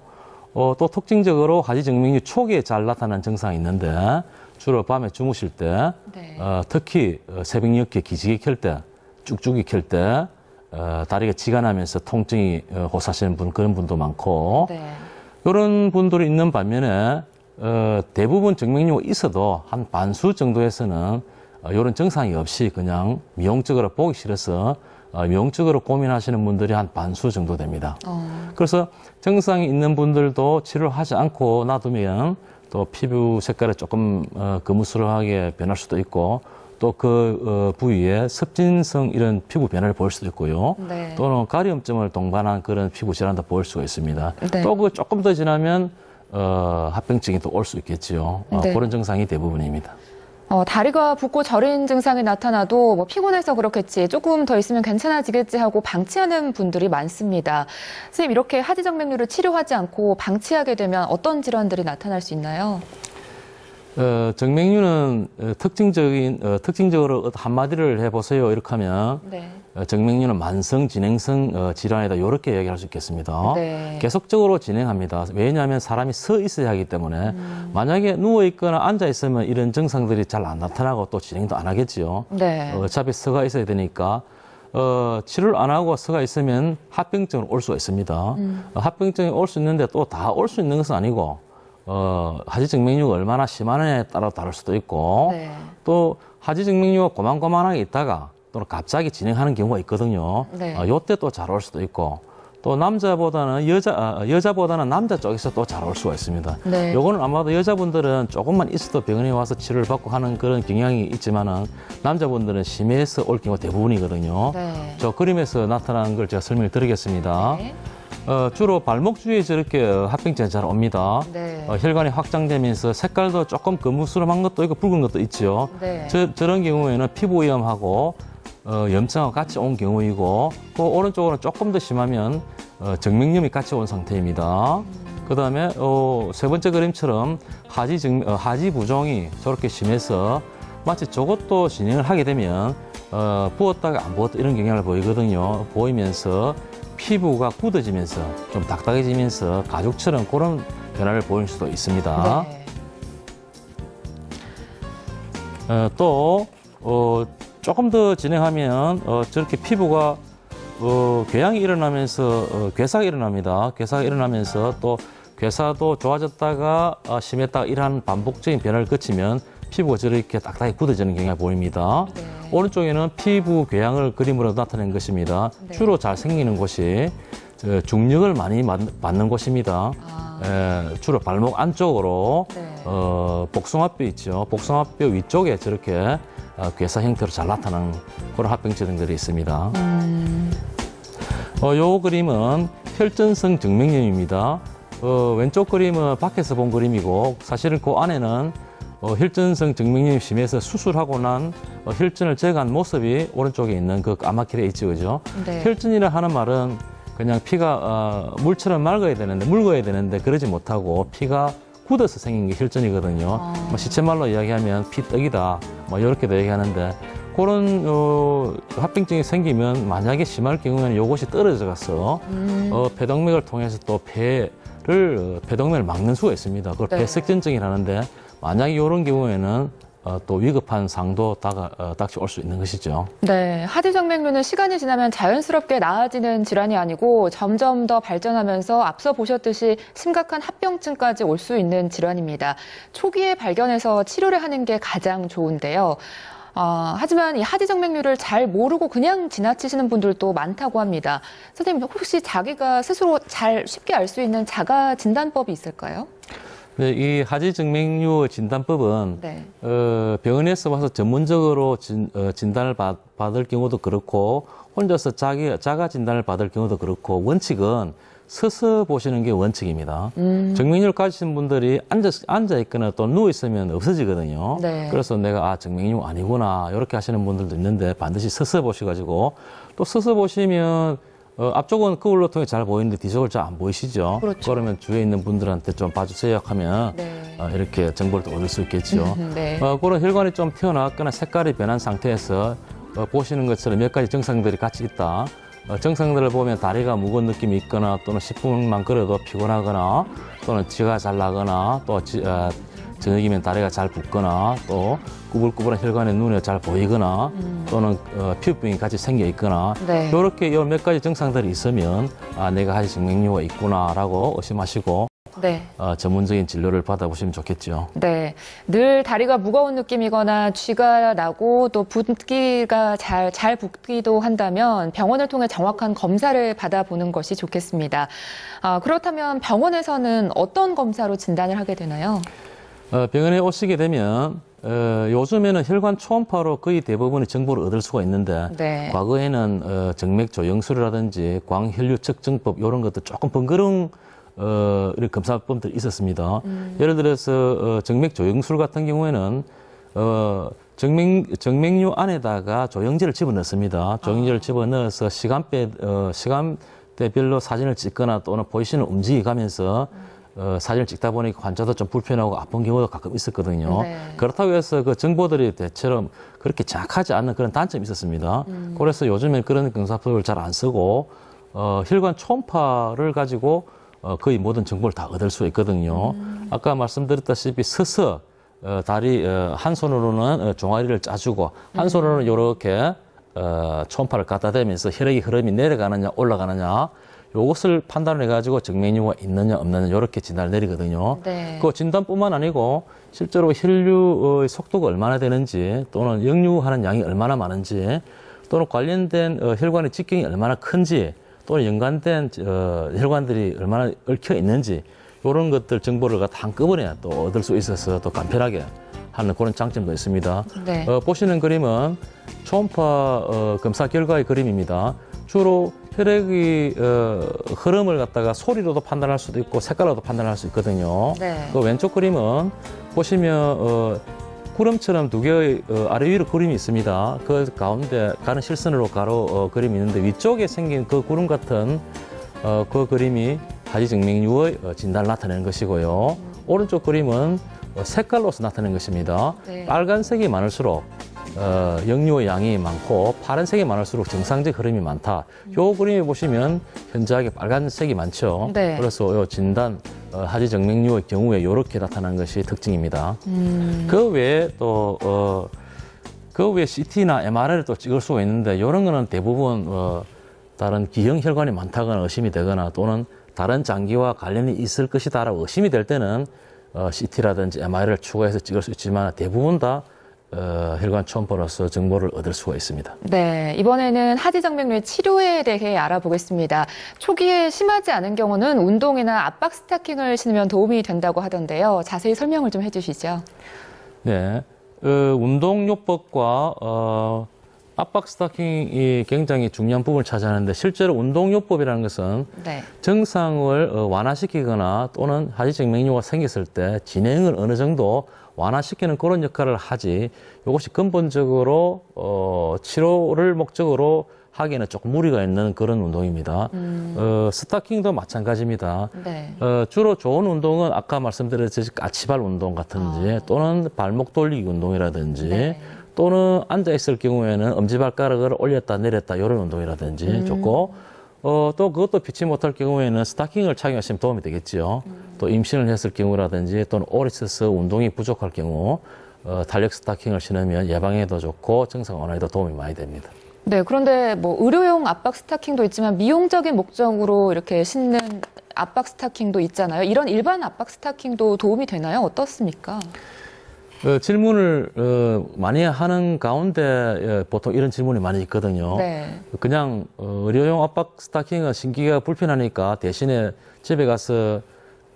또 특징적으로 하지정맥류 초기에 잘 나타나는 증상이 있는데 주로 밤에 주무실 때 네. 특히 새벽녘에 기지개 켤 때 쭉쭉이 켤 때 다리가 지가 나면서 통증이 호소하시는 그런 분도 많고 네. 이런 분들이 있는 반면에 대부분 정맥류가 있어도 한 반수 정도에서는 이런 증상이 없이 그냥 미용적으로 보기 싫어서 미용적으로 고민하시는 분들이 한 반수 정도 됩니다. 그래서 증상이 있는 분들도 치료를 하지 않고 놔두면 또 피부 색깔이 조금 거무스름하게 변할 수도 있고 또 그 부위에 습진성 이런 피부 변화를 보일 수도 있고요. 네. 또는 가려움점을 동반한 그런 피부 질환도 보일 수가 있습니다. 네. 또 그 조금 더 지나면 합병증이 또 올 수 있겠지요. 네. 그런 증상이 대부분입니다. 다리가 붓고 저린 증상이 나타나도 뭐 피곤해서 그렇겠지, 조금 더 있으면 괜찮아지겠지 하고 방치하는 분들이 많습니다. 선생님, 이렇게 하지정맥류를 치료하지 않고 방치하게 되면 어떤 질환들이 나타날 수 있나요? 정맥류는 특징적으로 한마디를 해보세요. 이렇게 하면 네. 정맥류는 만성 진행성 질환이다. 이렇게 얘기할 수 있겠습니다. 네. 계속적으로 진행합니다. 왜냐하면 사람이 서 있어야 하기 때문에 만약에 누워 있거나 앉아 있으면 이런 증상들이 잘 안 나타나고 또 진행도 안 하겠지요. 네. 어차피 서가 있어야 되니까 치료를 안 하고 서가 있으면 합병증으로 올 수가 있습니다. 합병증이 올 수 있는데 또 다 올 수 있는 것은 아니고 하지정맥류가 얼마나 심하느냐에 따라 다를 수도 있고 네. 또 하지정맥류가 고만고만하게 있다가 또는 갑자기 진행하는 경우가 있거든요. 네. 요때 또 잘 올 수도 있고 또 여자보다는 남자 쪽에서 또 잘 올 수가 있습니다. 네. 요거는 아마도 여자분들은 조금만 있어도 병원에 와서 치료를 받고 하는 그런 경향이 있지만은 남자분들은 심해서 올 경우가 대부분이거든요. 네. 저 그림에서 나타난 걸 제가 설명을 드리겠습니다. 네. 주로 발목 주위에 저렇게 합병증이 잘 옵니다. 네. 혈관이 확장되면서 색깔도 조금 거무스름한 것도 있고 붉은 것도 있죠. 네. 저런 경우에는 피부 오염하고 염증하고 같이 온 경우이고, 그 오른쪽으로는 조금 더 심하면 정맥염이 같이 온 상태입니다. 그다음에 세 번째 그림처럼 하지 부종이 저렇게 심해서 마치 저것도 진행을 하게 되면 부었다가 안 부었다 이런 경향을 보이면서 피부가 굳어지면서 좀 딱딱해지면서 가죽처럼 그런 변화를 보일 수도 있습니다. 네. 또 조금 더 진행하면 저렇게 피부가 궤양이 일어나면서 괴사가 일어납니다. 괴사가 일어나면서 또 괴사도 좋아졌다가 심했다가 이러한 반복적인 변화를 거치면 피부가 저렇게 딱딱히 굳어지는 경향이 보입니다. 네. 오른쪽에는 피부 궤양을 그림으로 나타낸 것입니다. 네. 주로 잘 생기는 곳이 중력을 많이 받는 곳입니다. 주로 발목 안쪽으로 네. 복숭아뼈 있죠. 복숭아뼈 위쪽에 저렇게 괴사 형태로 잘 나타나는 그런 합병증들이 있습니다. 요 그림은 혈전성 정맥염입니다. 왼쪽 그림은 밖에서 본 그림이고, 사실은 그 안에는 혈전성 정맥염이 심해서 수술하고 난 혈전을 제거한 모습이 오른쪽에 있는 그 까맣게 있죠, 그죠? 네. 혈전이라 하는 말은 그냥 피가 물처럼 맑아야 되는데, 묽어야 되는데 그러지 못하고 피가 굳어서 생긴 게 혈전이거든요. 뭐 시체말로 이야기하면 피떡이다, 뭐 이렇게도 얘기하는데, 그런 합병증이 생기면 만약에 심할 경우에는 이것이 떨어져 가서 폐동맥을 통해서 또 폐동맥을 막는 수가 있습니다. 그걸 네. 폐색전증이라는데, 만약에 이런 경우에는 또 위급한 상도 닥쳐올 수 있는 것이죠. 네, 하지정맥류는 시간이 지나면 자연스럽게 나아지는 질환이 아니고 점점 더 발전하면서 앞서 보셨듯이 심각한 합병증까지 올 수 있는 질환입니다. 초기에 발견해서 치료를 하는 게 가장 좋은데요. 하지만 이 하지정맥류를 잘 모르고 그냥 지나치시는 분들도 많다고 합니다. 선생님, 혹시 자기가 스스로 쉽게 알 수 있는 자가 진단법이 있을까요? 네, 이 하지정맥류 진단법은 네. 병원에서 와서 전문적으로 진단을 받을 경우도 그렇고, 혼자서 자가 진단을 받을 경우도 그렇고, 원칙은 서서 보시는 게 원칙입니다. 정맥류를 가지신 분들이 앉아 있거나 또 누워 있으면 없어지거든요. 네. 그래서 내가 정맥류 아니구나 이렇게 하시는 분들도 있는데, 반드시 서서 보셔가지고, 또 서서 보시면 앞쪽은 거울로 통해 잘 보이는데 뒤쪽을 잘 안 보이시죠? 그렇죠. 그러면 주위에 있는 분들한테 좀 봐주세요 하면 네. 이렇게 정보를 또 얻을 수 있겠죠. 네. 그런 혈관이 좀 튀어나왔거나 색깔이 변한 상태에서 보시는 것처럼 몇 가지 증상들이 같이 있다. 증상들을 보면 다리가 무거운 느낌이 있거나, 또는 10분만 걸어도 피곤하거나, 또는 쥐가 잘 나거나, 또 저녁이면 다리가 잘 붓거나, 또 꾸불꾸불한 혈관이 눈에 잘 보이거나, 또는 피부병이 같이 생겨 있거나, 네. 이렇게 몇 가지 증상들이 있으면 내가 하지정맥류가 있구나라고 의심하시고 네. 전문적인 진료를 받아보시면 좋겠죠. 네. 늘 다리가 무거운 느낌이거나 쥐가 나고 또 붓기가 잘 붓기도 한다면 병원을 통해 정확한 검사를 받아보는 것이 좋겠습니다. 그렇다면 병원에서는 어떤 검사로 진단을 하게 되나요? 병원에 오시게 되면 요즘에는 혈관 초음파로 거의 대부분의 정보를 얻을 수가 있는데, 네. 과거에는 정맥 조영술이라든지 광혈류 측정법 이런 것도 조금 번거로운 이런 검사법들이 있었습니다. 예를 들어서 정맥 조영술 같은 경우에는 정맥류 안에다가 조영제를 집어넣습니다. 조영제를 집어넣어서 시간대별로 사진을 찍거나 또는 포지션을 움직여가면서 사진을 찍다 보니까 환자도 좀 불편하고 아픈 경우도 가끔 있었거든요. 네. 그렇다고 해서 그 정보들이 대체로 그렇게 정확하지 않은 그런 단점이 있었습니다. 그래서 요즘에 그런 검사법을 잘 안 쓰고 혈관 초음파를 가지고 거의 모든 정보를 다 얻을 수 있거든요. 아까 말씀드렸다시피 서서 다리 한 손으로는 종아리를 짜주고 한 손으로는 이렇게 초음파를 갖다 대면서 혈액의 흐름이 내려가느냐 올라가느냐, 요것을 판단을 해가지고 정맥류가 있느냐 없느냐 이렇게 진단을 내리거든요. 네. 그 진단뿐만 아니고 실제로 혈류의 속도가 얼마나 되는지, 또는 역류하는 양이 얼마나 많은지, 또는 관련된 혈관의 직경이 얼마나 큰지, 또는 연관된 혈관들이 얼마나 얽혀 있는지 이런 것들 정보를 한꺼번에 또 얻을 수 있어서 또 간편하게 하는 그런 장점도 있습니다. 네. 보시는 그림은 초음파 검사 결과의 그림입니다. 주로 혈액의 흐름을 갖다가 소리로도 판단할 수도 있고 색깔로도 판단할 수 있거든요. 네. 그 왼쪽 그림은 보시면 구름처럼 두 개의 아래 위로 그림이 있습니다. 그 가운데 가는 실선으로 가로 그림이 있는데 위쪽에 생긴 그 구름 같은 그 그림이 하지정맥류의 진단을 나타내는 것이고요. 오른쪽 그림은 색깔로서 나타내는 것입니다. 네. 빨간색이 많을수록 역류의 양이 많고 파란색이 많을수록 정상적 흐름이 많다. 요 그림에 보시면 현저하게 빨간색이 많죠. 네. 그래서 요 진단 하지정맥류의 경우에 이렇게 나타나는 것이 특징입니다. 그 외에 또 그 외에 CT나 MRI를 또 찍을 수가 있는데 이런 거는 대부분 다른 기형 혈관이 많다거나 의심이 되거나 또는 다른 장기와 관련이 있을 것이다라고 의심이 될 때는 CT라든지 MRI를 추가해서 찍을 수 있지만 대부분 다 혈관 초음파로서 정보를 얻을 수가 있습니다. 네, 이번에는 하지정맥류의 치료에 대해 알아보겠습니다. 초기에 심하지 않은 경우는 운동이나 압박 스타킹을 신으면 도움이 된다고 하던데요. 자세히 설명을 좀 해주시죠. 네, 운동요법과 압박 스타킹이 굉장히 중요한 부분을 차지하는데 실제로 운동요법이라는 것은 네. 증상을 완화시키거나 또는 하지정맥류가 생겼을 때 진행을 어느 정도 완화시키는 그런 역할을 하지 이것이 근본적으로 치료를 목적으로 하기에는 조금 무리가 있는 그런 운동입니다. 스타킹도 마찬가지입니다. 네. 주로 좋은 운동은 아까 말씀드렸듯이 까치발 운동 같은지 또는 발목 돌리기 운동이라든지 네. 또는 앉아있을 경우에는 엄지발가락을 올렸다 내렸다 이런 운동이라든지 좋고 또 그것도 피치 못할 경우에는 스타킹을 착용하시면 도움이 되겠지요. 또 임신을 했을 경우라든지 또는 오래 있어서 운동이 부족할 경우 달력 스타킹을 신으면 예방에도 좋고 증상 완화에도 도움이 많이 됩니다. 네, 그런데 뭐 의료용 압박 스타킹도 있지만 미용적인 목적으로 이렇게 신는 압박 스타킹도 있잖아요. 이런 일반 압박 스타킹도 도움이 되나요? 어떻습니까? 질문을 많이 하는 가운데 보통 이런 질문이 많이 있거든요. 네. 그냥 의료용 압박 스타킹은 신기가 불편하니까 대신에 집에 가서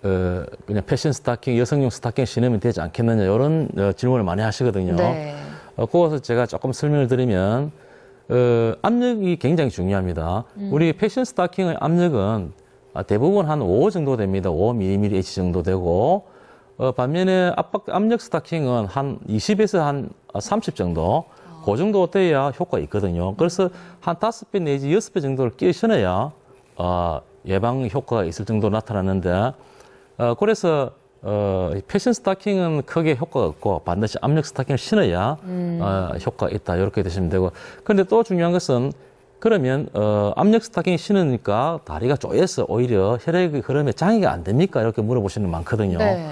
그냥 패션 스타킹, 여성용 스타킹 신으면 되지 않겠느냐 이런 질문을 많이 하시거든요. 네. 그것을 제가 조금 설명을 드리면 압력이 굉장히 중요합니다. 우리 패션 스타킹의 압력은 대부분 한 5 정도 됩니다. 5mmH 정도 되고 반면에 압력 스타킹은 한 20에서 한 30 정도 그 정도 돼야 효과가 있거든요. 그래서 한 5배 내지 6배 정도를 끼워 신어야 예방 효과가 있을 정도로 나타나는데 그래서 패션 스타킹은 크게 효과가 없고 반드시 압력 스타킹을 신어야 효과가 있다 이렇게 되시면 되고 그런데 또 중요한 것은 그러면 압력 스타킹 신으니까 다리가 쪼여서 오히려 혈액의 흐름에 장애가 안 됩니까? 이렇게 물어보시는 분 많거든요. 네.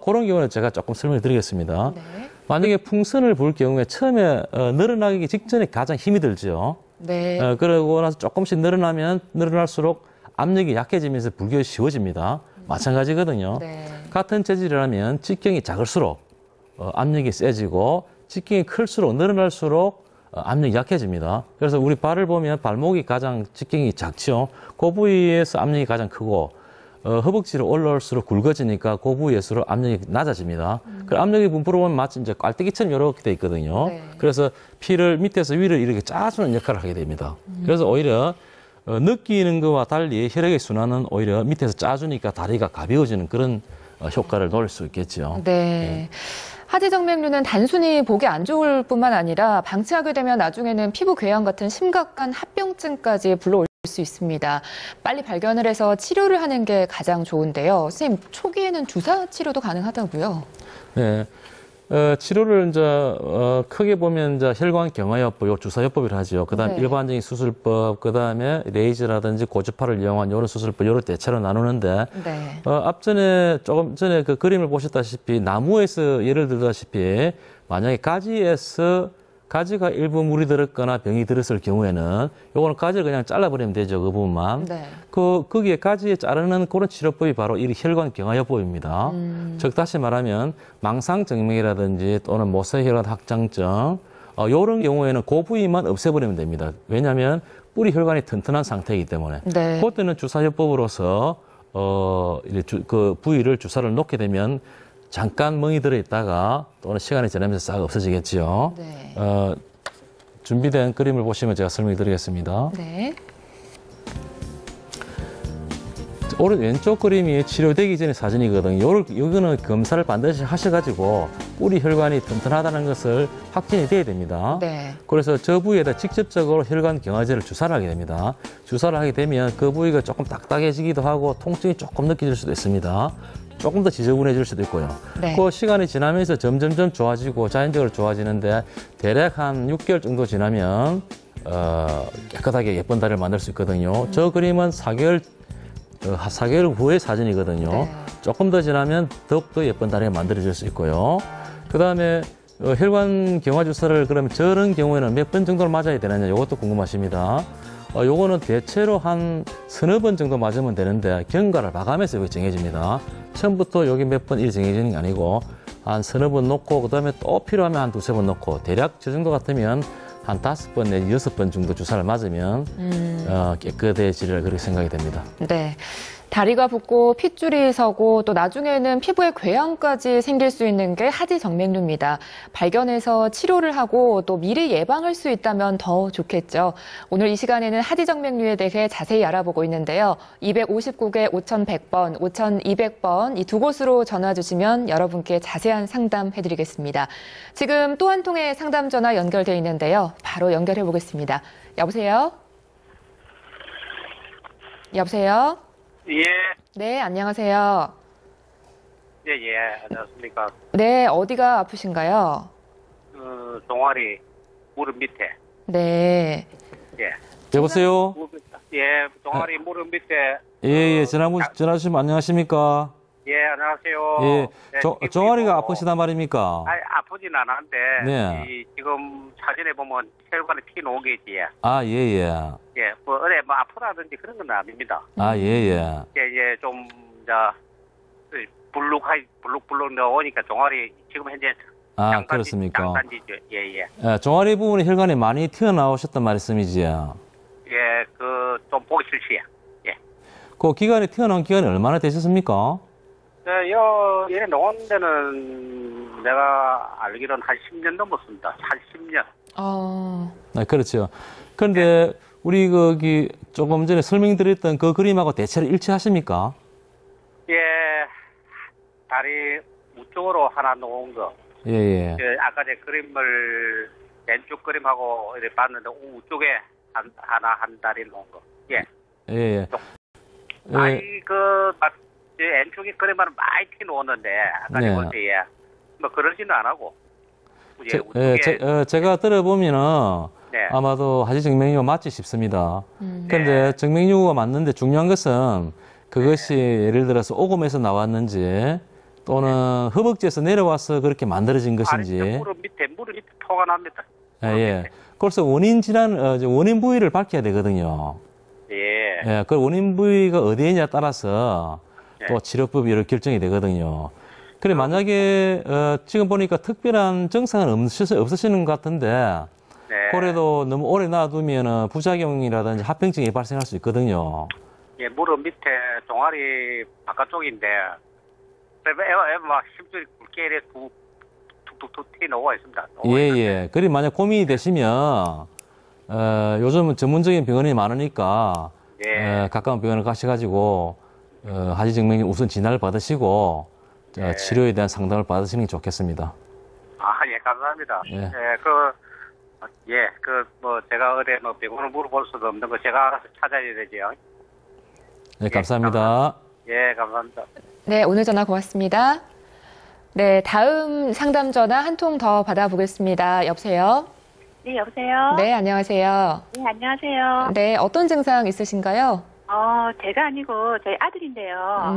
그런 경우는 제가 조금 설명을 드리겠습니다. 네. 만약에 풍선을 불 경우에 처음에 늘어나기 직전에 가장 힘이 들죠. 네. 그러고 나서 조금씩 늘어날수록 압력이 약해지면서 불기가 쉬워집니다. 마찬가지거든요. 네. 같은 재질이라면 직경이 작을수록 압력이 세지고 직경이 클수록 늘어날수록 압력이 약해집니다. 그래서 우리 발을 보면 발목이 가장 직경이 작죠. 그 부위에서 압력이 가장 크고 허벅지로 올라올수록 굵어지니까 그 부위에서로 압력이 낮아집니다. 그 압력이 분포로 보면 마치 이제 깔때기처럼 이렇게 돼 있거든요. 네. 그래서 피를 밑에서 위로 이렇게 짜주는 역할을 하게 됩니다. 그래서 오히려 느끼는 것과 달리 혈액의 순환은 오히려 밑에서 짜주니까 다리가 가벼워지는 그런 효과를 노릴 수 있겠죠. 네. 하지정맥류는 단순히 보기 안 좋을 뿐만 아니라 방치하게 되면 나중에는 피부 궤양 같은 심각한 합병증까지 불러올 수 있습니다. 빨리 발견을 해서 치료를 하는 게 가장 좋은데요. 선생님, 초기에는 주사 치료도 가능하다고요? 네. 치료를 이제 크게 보면 이제 혈관 경화요법, 요 주사요법이라 하죠. 그다음 네. 일반적인 수술법, 그다음에 레이저라든지 고주파를 이용한 이런 수술법, 요런 대체로 나누는데 네. 앞전에 조금 전에 그 그림을 보셨다시피 나무에서 예를 들다시피 만약에 가지가 일부 물이 들었거나 병이 들었을 경우에는 요거는 가지를 그냥 잘라버리면 되죠. 그 부분만. 네. 거기에 가지에 자르는 그런 치료법이 바로 이 혈관 경화요법입니다. 즉 다시 말하면 망상정맥이라든지 또는 모세혈관 확장증, 이런 경우에는 그 부위만 없애버리면 됩니다. 왜냐하면 뿌리 혈관이 튼튼한 상태이기 때문에. 네. 그때는 주사요법으로서 그 부위를 주사를 놓게 되면 잠깐 멍이 들어있다가 또는 시간이 지나면서 싹 없어지겠지요. 네. 준비된 그림을 보시면 제가 설명을 드리겠습니다. 네. 오른 왼쪽 그림이 치료되기 전의 사진이거든요. 여기는 검사를 반드시 하셔가지고 뿌리 혈관이 튼튼하다는 것을 확진이 돼야 됩니다. 네. 그래서 저 부위에다 직접적으로 혈관 경화제를 주사를 하게 됩니다. 주사를 하게 되면 그 부위가 조금 딱딱해지기도 하고 통증이 조금 느껴질 수도 있습니다. 조금 더 지저분해질 수도 있고요. 네. 그 시간이 지나면서 점점점 좋아지고 자연적으로 좋아지는데 대략 한 6개월 정도 지나면 깨끗하게 예쁜 다리를 만들 수 있거든요. 저 그림은 4개월 후의 사진이거든요. 네. 조금 더 지나면 더욱더 예쁜 다리가 만들어질 수 있고요. 그 다음에 혈관 경화 주사를 그러면 저런 경우에는 몇 번 정도를 맞아야 되느냐 이것도 궁금하십니다. 요거는 대체로 한 서너 번 정도 맞으면 되는데 경과를 봐가면서 여기 정해집니다. 처음부터 여기 몇 번 이렇게 정해지는 게 아니고 한 서너 번 놓고 그다음에 또 필요하면 한 두세 번 놓고 대략 저 정도 같으면 한 5번 내지 6번 정도 주사를 맞으면 깨끗해지리라 그렇게 생각이 됩니다. 네. 다리가 붓고 핏줄이 서고 또 나중에는 피부에 궤양까지 생길 수 있는 게 하지정맥류입니다. 발견해서 치료를 하고 또 미리 예방할 수 있다면 더 좋겠죠. 오늘 이 시간에는 하지정맥류에 대해 자세히 알아보고 있는데요. 259개 5100번, 5200번 이 두 곳으로 전화 주시면 여러분께 자세한 상담 해드리겠습니다. 지금 또 한 통의 상담 전화 연결돼 있는데요. 바로 연결해 보겠습니다. 여보세요? 여보세요? 예, 네, 안녕하세요. 예, 안녕하십니까. 네, 어디가 아프신가요? 동아리 무릎 밑에. 네. 예. 여보세요? 동아리 무릎 밑에. 예, 전화 주시면 안녕하십니까? 예, 안녕하세요. 예, 네, 종아리가 아프시단 말입니까? 아니, 아프진 않았는데, 네. 지금 사진에 보면 혈관에 피 놓은 게 있지. 아, 예. 예, 어디 아프다든지 그런 건 아닙니다. 아, 예. 예, 좀, 불룩 나오니까 종아리 지금 현재 아, 그렇습니까? 장단지죠. 예. 종아리 부분에 혈관이 많이 튀어나오셨단 말씀이지요? 예, 좀 보기 싫지. 예. 그 기간에 튀어나온 기간이 얼마나 되셨습니까? 얘 놓은 데는 내가 알기로는 한 10년 넘었습니다. 한 10년. 네, 그렇죠. 그런데 우리 거기 조금 전에 설명드렸던 그 그림하고 대체로 일치하십니까? 예, 다리 우쪽으로 하나 놓은 거. 예. 아까 제 그림을 왼쪽 그림하고 이렇게 봤는데 우쪽에 하나 한 다리 놓은 거. 예. 아이 왼쪽에 그림은 많이 티 놓았는데 아까 네. 볼 때 뭐 그러지는 안 하고. 제가 들어보면은 네. 아마도 하지정맥류가 맞지 싶습니다. 그런데 정맥류가 맞는데 중요한 것은 그것이 예를 들어서 오금에서 나왔는지 또는 허벅지에서 내려와서 그렇게 만들어진 것인지. 아니, 무릎 밑에 토가 납니다. 예. 그래서 원인 부위를 밝혀야 되거든요. 예. 그 원인 부위가 어디에 있냐에 따라서 또 네. 치료법이 이렇게 결정이 되거든요. 그래, 만약에, 지금 보니까 특별한 증상은 없으시는 것 같은데, 네. 그래도 너무 오래 놔두면 부작용이라든지 합병증이 발생할 수 있거든요. 예, 무릎 밑에 종아리 바깥쪽인데, 막 심줄이 굵게 이래 툭툭툭 튀 나와 있습니다. 예. 그리고 만약 고민이 되시면, 요즘은 전문적인 병원이 많으니까, 예. 가까운 병원을 가셔가지고, 하지정맥류 우선 진단을 받으시고, 예. 치료에 대한 상담을 받으시는 게 좋겠습니다. 예, 감사합니다. 예. 제가 어디 병원을 물어볼 수도 없는 거 제가 알아서 찾아야 되죠. 네, 감사합니다. 예, 감사합니다. 네, 오늘 전화 고맙습니다. 네, 다음 상담 전화 한 통 더 받아보겠습니다. 여보세요? 네, 여보세요? 네, 안녕하세요. 네, 안녕하세요. 네, 어떤 증상 있으신가요? 제가 아니고 저희 아들인데요.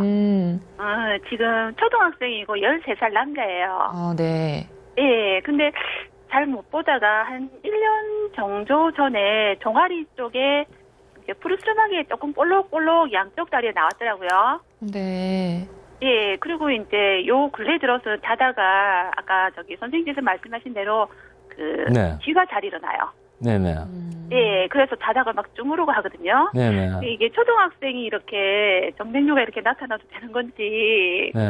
지금 초등학생이고 13살 남자예요. 네. 예, 근데 잘 못 보다가 한 1년 정도 전에 종아리 쪽에 이렇게 푸르스름하게 조금 볼록볼록 양쪽 다리에 나왔더라고요. 네. 예, 그리고 이제 요 근래 들어서 자다가 아까 선생님께서 말씀하신 대로 네. 쥐가 잘 일어나요. 네네. 예, 그래서 자다가 막 주무르고 하거든요. 네네. 근데 이게 초등학생이 이렇게 정맥류가 이렇게 나타나도 되는 건지, 네.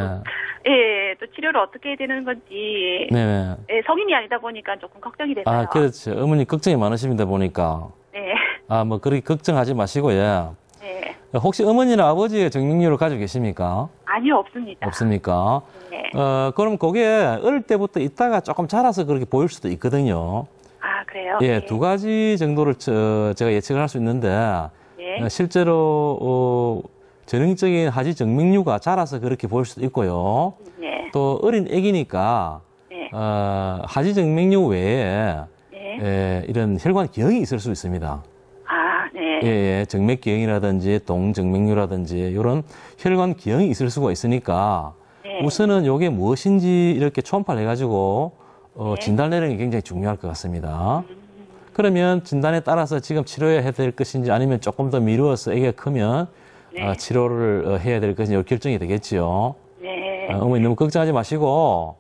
예, 또 치료를 어떻게 해야 되는 건지, 네네. 예, 성인이 아니다 보니까 조금 걱정이 돼서요. 아, 그렇죠. 어머니 걱정이 많으십니다, 보니까. 네, 아, 뭐, 그렇게 걱정하지 마시고요. 네. 혹시 어머니나 아버지의 정맥류를 가지고 계십니까? 아니요, 없습니다. 없습니까? 네. 그럼 그게 어릴 때부터 있다가 조금 자라서 그렇게 보일 수도 있거든요. 아, 그래요? 예, 네. 두 가지 정도를 제가 예측을 할 수 있는데, 네. 실제로, 전형적인 하지 정맥류가 자라서 그렇게 보일 수도 있고요. 네. 또 어린 애기니까, 네. 하지 정맥류 외에, 네. 이런 혈관 기형이 있을 수 있습니다. 아, 네. 예, 정맥 기형이라든지 동정맥류라든지 이런 혈관 기형이 있을 수가 있으니까 네. 우선은 이게 무엇인지 이렇게 초음파를 해가지고 네. 진단 내리는 게 굉장히 중요할 것 같습니다. 그러면 진단에 따라서 지금 치료해야 될 것인지 아니면 조금 더 미루어서 애기가 크면 네. 치료를 해야 될 것인지 결정이 되겠지요. 네. 어머니 너무 걱정하지 마시고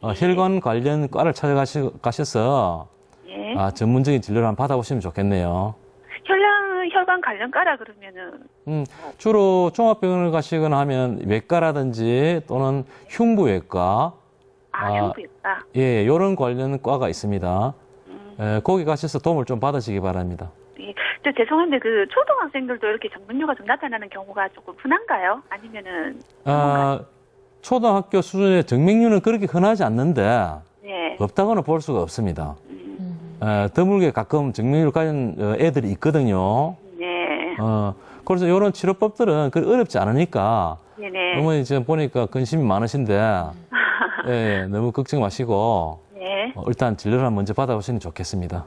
혈관 관련 과를 찾아가셔서 네. 전문적인 진료를 한번 받아보시면 좋겠네요. 혈관 관련과라 그러면은. 주로 종합병원을 가시거나 하면 외과라든지 또는 흉부외과, 흉부외과. 예, 이런 관련 과가 있습니다. 거기 가셔서 도움을 좀 받으시기 바랍니다. 예. 저 죄송한데 그 초등학생들도 이렇게 정맥류가 좀 나타나는 경우가 조금 흔한가요? 아니면은 초등학교 수준의 정맥류는 그렇게 흔하지 않는데 네. 없다고는 볼 수가 없습니다. 드물게 가끔 정맥류를 가진 애들이 있거든요. 네. 그래서 이런 치료법들은 그리 어렵지 않으니까 네네. 어머니 지금 보니까 근심이 많으신데 예, 너무 걱정 마시고 네. 일단 진료를 먼저 받아보시는 게 좋겠습니다.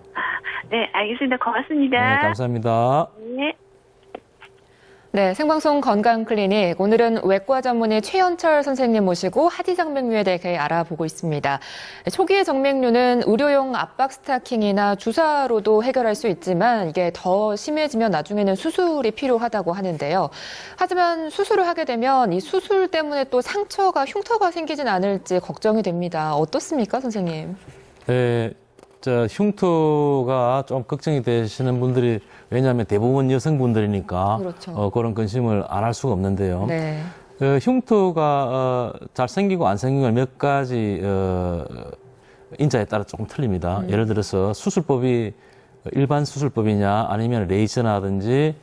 네, 알겠습니다. 고맙습니다. 네, 감사합니다. 네. 네, 생방송 건강클리닉. 오늘은 외과 전문의 최현철 선생님 모시고 하지 정맥류에 대해 알아보고 있습니다. 초기의 정맥류는 의료용 압박 스타킹이나 주사로도 해결할 수 있지만 이게 더 심해지면 나중에는 수술이 필요하다고 하는데요. 하지만 수술을 하게 되면 이 수술 때문에 또 상처가, 흉터가 생기진 않을지 걱정이 됩니다. 어떻습니까, 선생님? 네, 흉터가 좀 걱정이 되시는 분들이 왜냐하면 대부분 여성분들이니까 그렇죠. 그런 근심을 안 할 수가 없는데요. 네. 흉터가 잘 생기고 안 생기는 몇 가지 인자에 따라 조금 틀립니다. 예를 들어서 수술법이 일반 수술법이냐 아니면 레이저라든지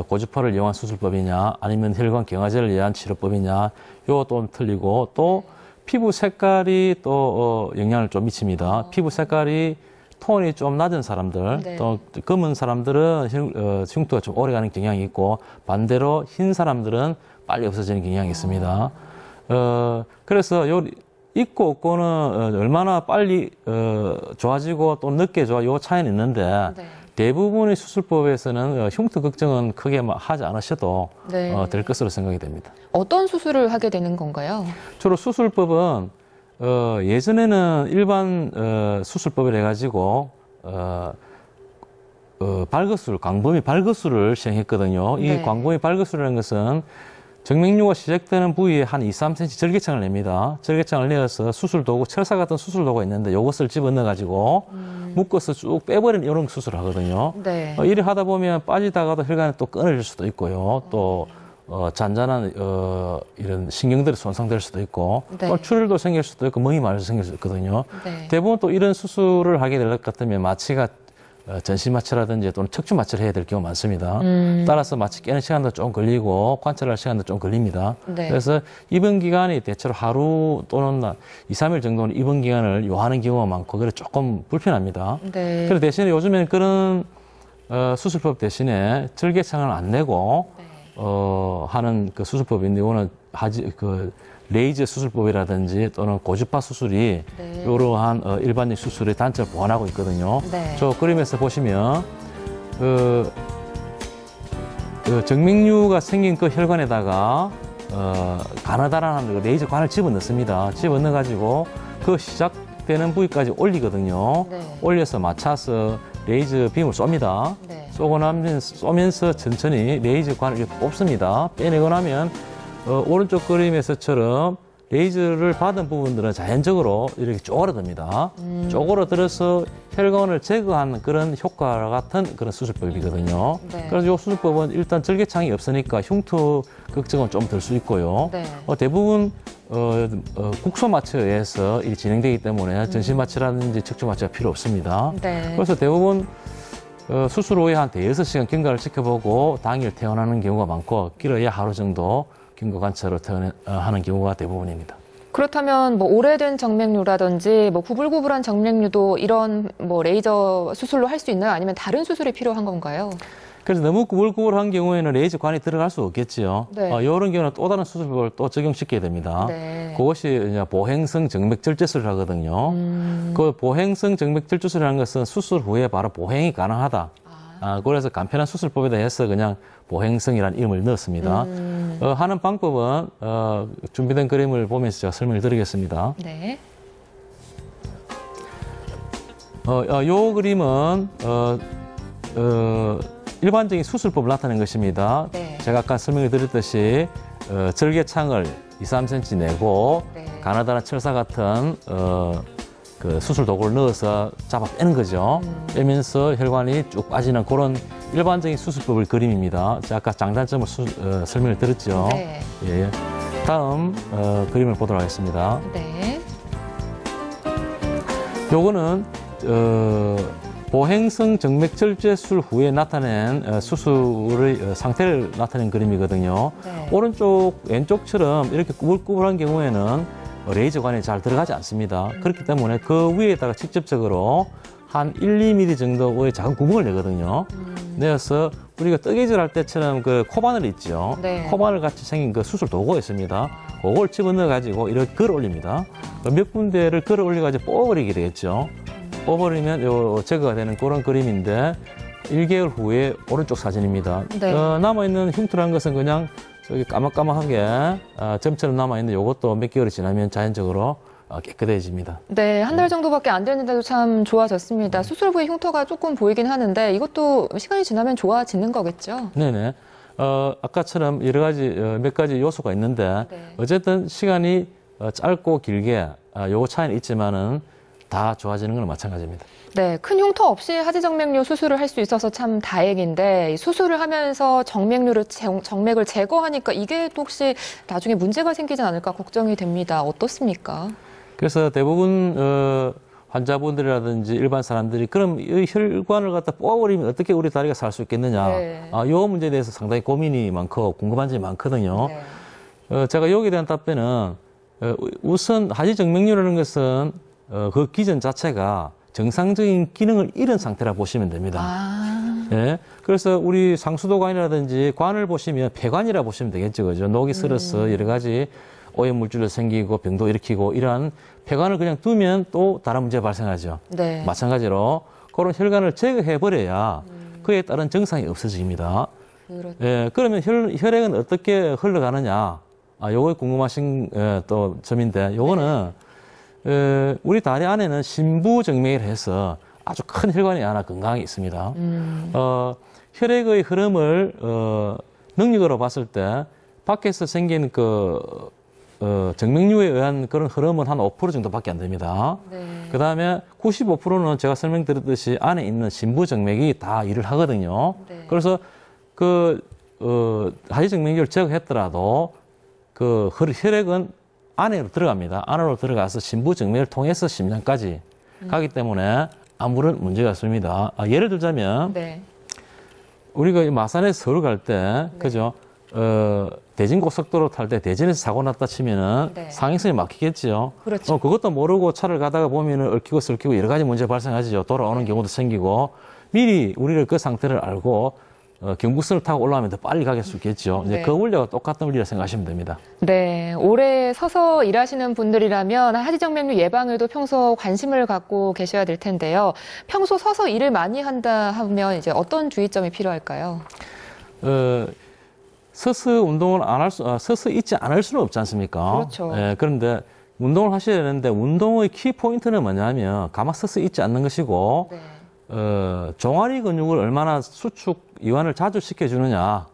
고주파를 이용한 수술법이냐 아니면 혈관 경화제를 이용한 치료법이냐 요것도 틀리고 또 피부 색깔이 또 영향을 좀 미칩니다. 피부 색깔이 톤이 좀 낮은 사람들, 네. 또 검은 사람들은 흉터가 좀 오래가는 경향이 있고 반대로 흰 사람들은 빨리 없어지는 경향이 있습니다. 그래서 요 있고 없고는 얼마나 빨리 좋아지고 또 늦게 요 차이는 있는데 네. 대부분의 수술법에서는 흉터 걱정은 크게 하지 않으셔도 네. 될 것으로 생각이 됩니다. 어떤 수술을 하게 되는 건가요? 주로 수술법은 예전에는 일반 수술법을 해가지고 발거술, 광범위 발거술을 시행했거든요. 네. 이 광범위 발거술이라는 것은 정맥류가 시작되는 부위에 한 2, 3cm 절개창을 냅니다. 절개창을 내어서 수술도구, 철사 같은 수술도구가 있는데 이것을 집어넣어가지고 묶어서 쭉 빼버리는 이런 수술을 하거든요. 네. 이래 하다 보면 빠지다가도 혈관이 또 끊어질 수도 있고요. 또 잔잔한 이런 신경들이 손상될 수도 있고 네. 또 출혈도 생길 수도 있고 멍이 마려서 생길 수 있거든요. 네. 대부분 또 이런 수술을 하게 될 것 같으면 마취가 전신 마취라든지 또는 척추 마취를 해야 될 경우가 많습니다. 따라서 마취 깨는 시간도 좀 걸리고 관찰할 시간도 좀 걸립니다. 네. 그래서 입원 기간이 대체로 하루 또는 2, 3일 정도는 입원 기간을 요하는 경우가 많고 그래 조금 불편합니다. 네. 그런데 대신에 요즘에는 그런 수술법 대신에 절개창을 안 내고 하는 그 수술법인데 이거는 레이저 수술법이라든지 또는 고주파 수술이 네. 이러한 일반적 수술의 단점을 보완하고 있거든요. 네. 저 그림에서 보시면 정맥류가 생긴 그 혈관에다가 가느다란 레이저 관을 집어넣습니다. 집어넣어가지고 그 시작되는 부위까지 올리거든요. 네. 올려서 맞춰서 레이저 빔을 쏩니다. 네. 쏘고 나면 쏘면서 천천히 레이저 관을 이렇게 뽑습니다. 빼내고 나면 오른쪽 그림에서처럼 레이저를 받은 부분들은 자연적으로 이렇게 쪼그라듭니다. 쪼그라들어서 혈관을 제거하는 그런 효과 같은 그런 수술법이거든요. 네. 그래서 이 수술법은 일단 절개창이 없으니까 흉터 걱정은 좀 덜 수 있고요. 네. 대부분 국소 마취에 의해서 이 진행되기 때문에 전신 마취라든지 척추 마취가 필요 없습니다. 네. 그래서 대부분 수술 후에 한 대여섯 시간 경과를 지켜보고 당일 퇴원하는 경우가 많고 길어야 하루 정도 경과 관찰로 퇴원하는 경우가 대부분입니다. 그렇다면 뭐 오래된 정맥류라든지 뭐 구불구불한 정맥류도 이런 뭐 레이저 수술로 할 수 있나요? 아니면 다른 수술이 필요한 건가요? 그래서 너무 구불구불한 경우에는 레이저관이 들어갈 수 없겠지요. 네. 이런 경우는 또 다른 수술법을 또 적용시켜야 됩니다. 네. 그것이 이제 보행성 정맥절제술을 하거든요. 그 보행성 정맥절제술이라는 것은 수술 후에 바로 보행이 가능하다. 그래서 간편한 수술법에 대해서 그냥 보행성이라는 이름을 넣었습니다. 하는 방법은 준비된 그림을 보면서 제가 설명을 드리겠습니다. 네. 요 그림은 일반적인 수술법을 나타낸 것입니다. 네. 제가 아까 설명을 드렸듯이 절개창을 2, 3cm 내고 네. 가나다나 철사 같은 그 수술 도구를 넣어서 잡아 빼는 거죠. 빼면서 혈관이 쭉 빠지는 그런 일반적인 수술법의 그림입니다. 제가 아까 장단점을 설명을 드렸죠. 네. 예. 다음 그림을 보도록 하겠습니다. 네. 요거는 보행성 정맥절제술 후에 나타낸 수술의 상태를 나타낸 그림이거든요. 네. 오른쪽, 왼쪽처럼 이렇게 꾸불꾸불한 경우에는 레이저관이 잘 들어가지 않습니다. 그렇기 때문에 그 위에다가 직접적으로 한 1, 2mm 정도의 작은 구멍을 내거든요. 내어서 우리가 뜨개질 할 때처럼 그 코바늘 있죠. 네. 코바늘 같이 생긴 그 수술 도구가 있습니다. 그걸 집어넣어 가지고 이렇게 걸어 올립니다. 몇 군데를 걸어 올려 가지고 뽑아버리게 되겠죠. 뽑아버리면 요 제거가 되는 그런 그림인데 1개월 후에 오른쪽 사진입니다. 네. 남아있는 흉터라는 것은 그냥 저기 까맣까맣하게 점처럼 남아있는데 이것도 몇 개월이 지나면 자연적으로 깨끗해집니다. 네, 한 달 정도밖에 안 됐는데도 참 좋아졌습니다. 수술 후에 흉터가 조금 보이긴 하는데 이것도 시간이 지나면 좋아지는 거겠죠? 네네. 아까처럼 여러 가지, 몇 가지 요소가 있는데 네. 어쨌든 시간이 짧고 길게 요거 차이는 있지만은 다 좋아지는 건 마찬가지입니다. 네, 큰 흉터 없이 하지정맥류 수술을 할 수 있어서 참 다행인데 수술을 하면서 정맥을 제거하니까 이게 또 혹시 나중에 문제가 생기지 않을까 걱정이 됩니다. 어떻습니까? 그래서 대부분 환자분들이라든지 일반 사람들이 그럼 이 혈관을 갖다 뽑아버리면 어떻게 우리 다리가 살 수 있겠느냐. 네. 이 문제에 대해서 상당히 고민이 많고 궁금한 점이 많거든요. 네. 제가 여기에 대한 답변은 우선 하지정맥류라는 것은 그 기전 자체가 정상적인 기능을 잃은 상태라 보시면 됩니다. 예. 그래서 우리 상수도관이라든지 관을 보시면 폐관이라 보시면 되겠죠. 그죠? 녹이 슬어서 여러 가지 오염 물질도 생기고 병도 일으키고 이러한 폐관을 그냥 두면 또 다른 문제가 발생하죠. 네. 마찬가지로 그런 혈관을 제거해버려야 그에 따른 정상이 없어집니다. 그렇죠. 예. 그러면 혈액은 어떻게 흘러가느냐. 요거 궁금하신 또 점인데 요거는 우리 다리 안에는 심부정맥이라 해서 아주 큰 혈관이 하나 건강하게 있습니다. 혈액의 흐름을 능력으로 봤을 때 밖에서 생긴 정맥류에 의한 그런 흐름은 한 5% 정도밖에 안 됩니다. 네. 그 다음에 95%는 제가 설명드렸듯이 안에 있는 심부정맥이 다 일을 하거든요. 네. 그래서 하지정맥류를 제거했더라도 혈액은 안으로 들어갑니다. 안으로 들어가서 심부정맥을 통해서 심장까지 가기 때문에 아무런 문제가 없습니다. 예를 들자면 네. 우리가 마산에서 서울 갈 때, 그죠? 대진고속도로 탈 때 대진에서 사고 났다 치면은 네. 상행선이 막히겠지요. 그렇죠. 그것도 모르고 차를 가다가 보면은 얽히고 설키고 여러 가지 문제가 발생하죠. 돌아오는 경우도 생기고 미리 우리를 그 상태를 알고 경부선을 타고 올라가면 더 빨리 가게 수 있겠죠. 네. 이제 그 원리가 똑같은 원리라 생각하시면 됩니다. 네, 오래 서서 일하시는 분들이라면 하지정맥류 예방에도 평소 관심을 갖고 계셔야 될 텐데요. 평소 서서 일을 많이 한다 하면 이제 어떤 주의점이 필요할까요? 서서 운동을 서서 있지 않을 수는 없지 않습니까? 그렇죠. 예, 그런데 운동을 하셔야 되는데 운동의 키 포인트는 뭐냐면 가만 서서 있지 않는 것이고 네. 종아리 근육을 얼마나 수축 이완을 자주 시켜주느냐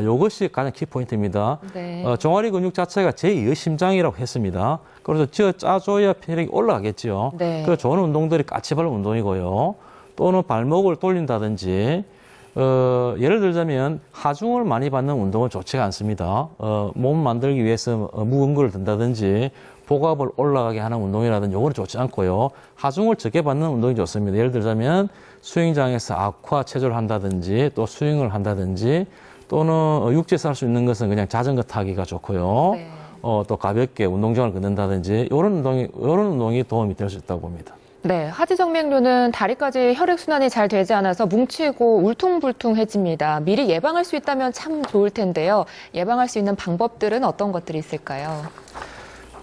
이것이 가장 키포인트입니다. 네. 종아리 근육 자체가 제2의 심장이라고 했습니다. 그래서 짜줘야 혈액이 올라가겠죠. 네. 그 좋은 운동들이 까치발 운동이고요. 또는 발목을 돌린다든지, 예를 들자면 하중을 많이 받는 운동은 좋지가 않습니다. 몸 만들기 위해서 무거운 걸 든다든지 복압을 올라가게 하는 운동이라든지 이거는 좋지 않고요. 하중을 적게 받는 운동이 좋습니다. 예를 들자면 스윙장에서 아쿠아 체조를 한다든지 또 스윙을 한다든지 또는 육지에서 할 수 있는 것은 그냥 자전거 타기가 좋고요. 네. 또 가볍게 운동장을 걷는다든지 이런 운동이 도움이 될 수 있다고 봅니다. 네, 하지정맥류는 다리까지 혈액순환이 잘 되지 않아서 뭉치고 울퉁불퉁해집니다. 미리 예방할 수 있다면 참 좋을 텐데요. 예방할 수 있는 방법들은 어떤 것들이 있을까요?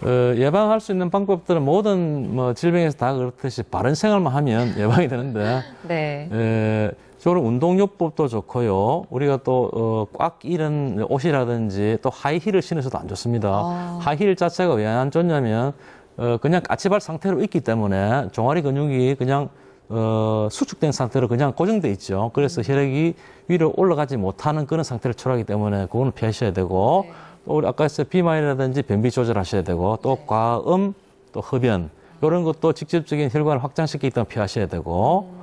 예방할 수 있는 방법들은 모든 질병에서 다 그렇듯이 바른 생활만 하면 예방이 되는데, 네. 저는 운동요법도 좋고요. 우리가 또 꽉 이른 옷이라든지 또 하이힐을 신어서도 안 좋습니다. 하이힐 자체가 왜 안 좋냐면 그냥 까치발 상태로 있기 때문에 종아리 근육이 그냥 수축된 상태로 그냥 고정돼 있죠. 그래서 혈액이 위로 올라가지 못하는 그런 상태를 초래하기 때문에 그거는 피하셔야 되고, 네. 또 우리 아까 했을 비만이라든지 변비 조절하셔야 되고, 또 네. 과음, 또 흡연 이런 것도 직접적인 혈관을 확장시키기 때문에 피하셔야 되고,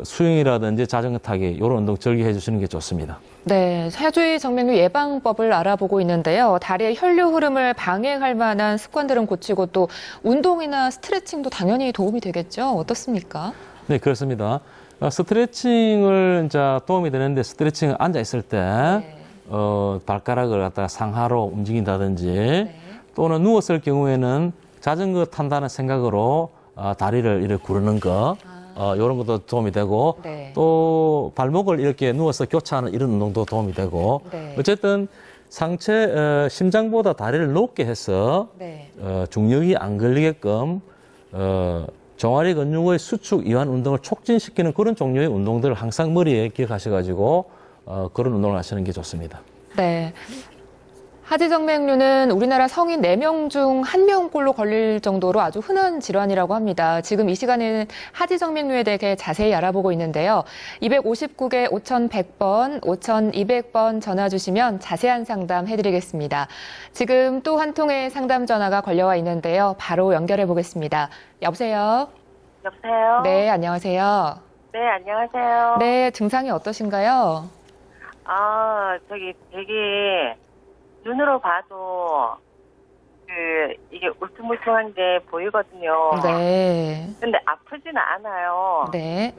수영이라든지 자전거 타기 이런 운동 즐겨해 주시는 게 좋습니다. 네, 하지정맥류 예방법을 알아보고 있는데요. 다리의 혈류 흐름을 방해할 만한 습관들은 고치고 또 운동이나 스트레칭도 당연히 도움이 되겠죠. 어떻습니까? 네, 그렇습니다. 스트레칭을 이제 도움이 되는데 스트레칭을 앉아 있을 때 네. 발가락을 갖다가 상하로 움직인다든지 네. 또는 누웠을 경우에는 자전거 탄다는 생각으로 다리를 이렇게 구르는 거 이런 것도 도움이 되고 네. 또 발목을 이렇게 누워서 교차하는 이런 운동도 도움이 되고 네. 어쨌든 상체 심장보다 다리를 높게 해서 네. 중력이 안 걸리게끔 종아리 근육의 수축 이완 운동을 촉진시키는 그런 종류의 운동들을 항상 머리에 기억하셔가지고 그런 운동을 하시는 게 좋습니다. 네. 하지정맥류는 우리나라 성인 4명 중 1명꼴로 걸릴 정도로 아주 흔한 질환이라고 합니다. 지금 이 시간에는 하지정맥류에 대해 자세히 알아보고 있는데요. 259개 5100번, 5200번 전화 주시면 자세한 상담 해드리겠습니다. 지금 또 한 통의 상담 전화가 걸려와 있는데요. 바로 연결해 보겠습니다. 여보세요? 여보세요? 네, 안녕하세요. 네, 안녕하세요. 네, 증상이 어떠신가요? 저기 되게 눈으로 봐도 이게 울퉁불퉁한 게 보이거든요. 네. 근데 아프지는 않아요. 네.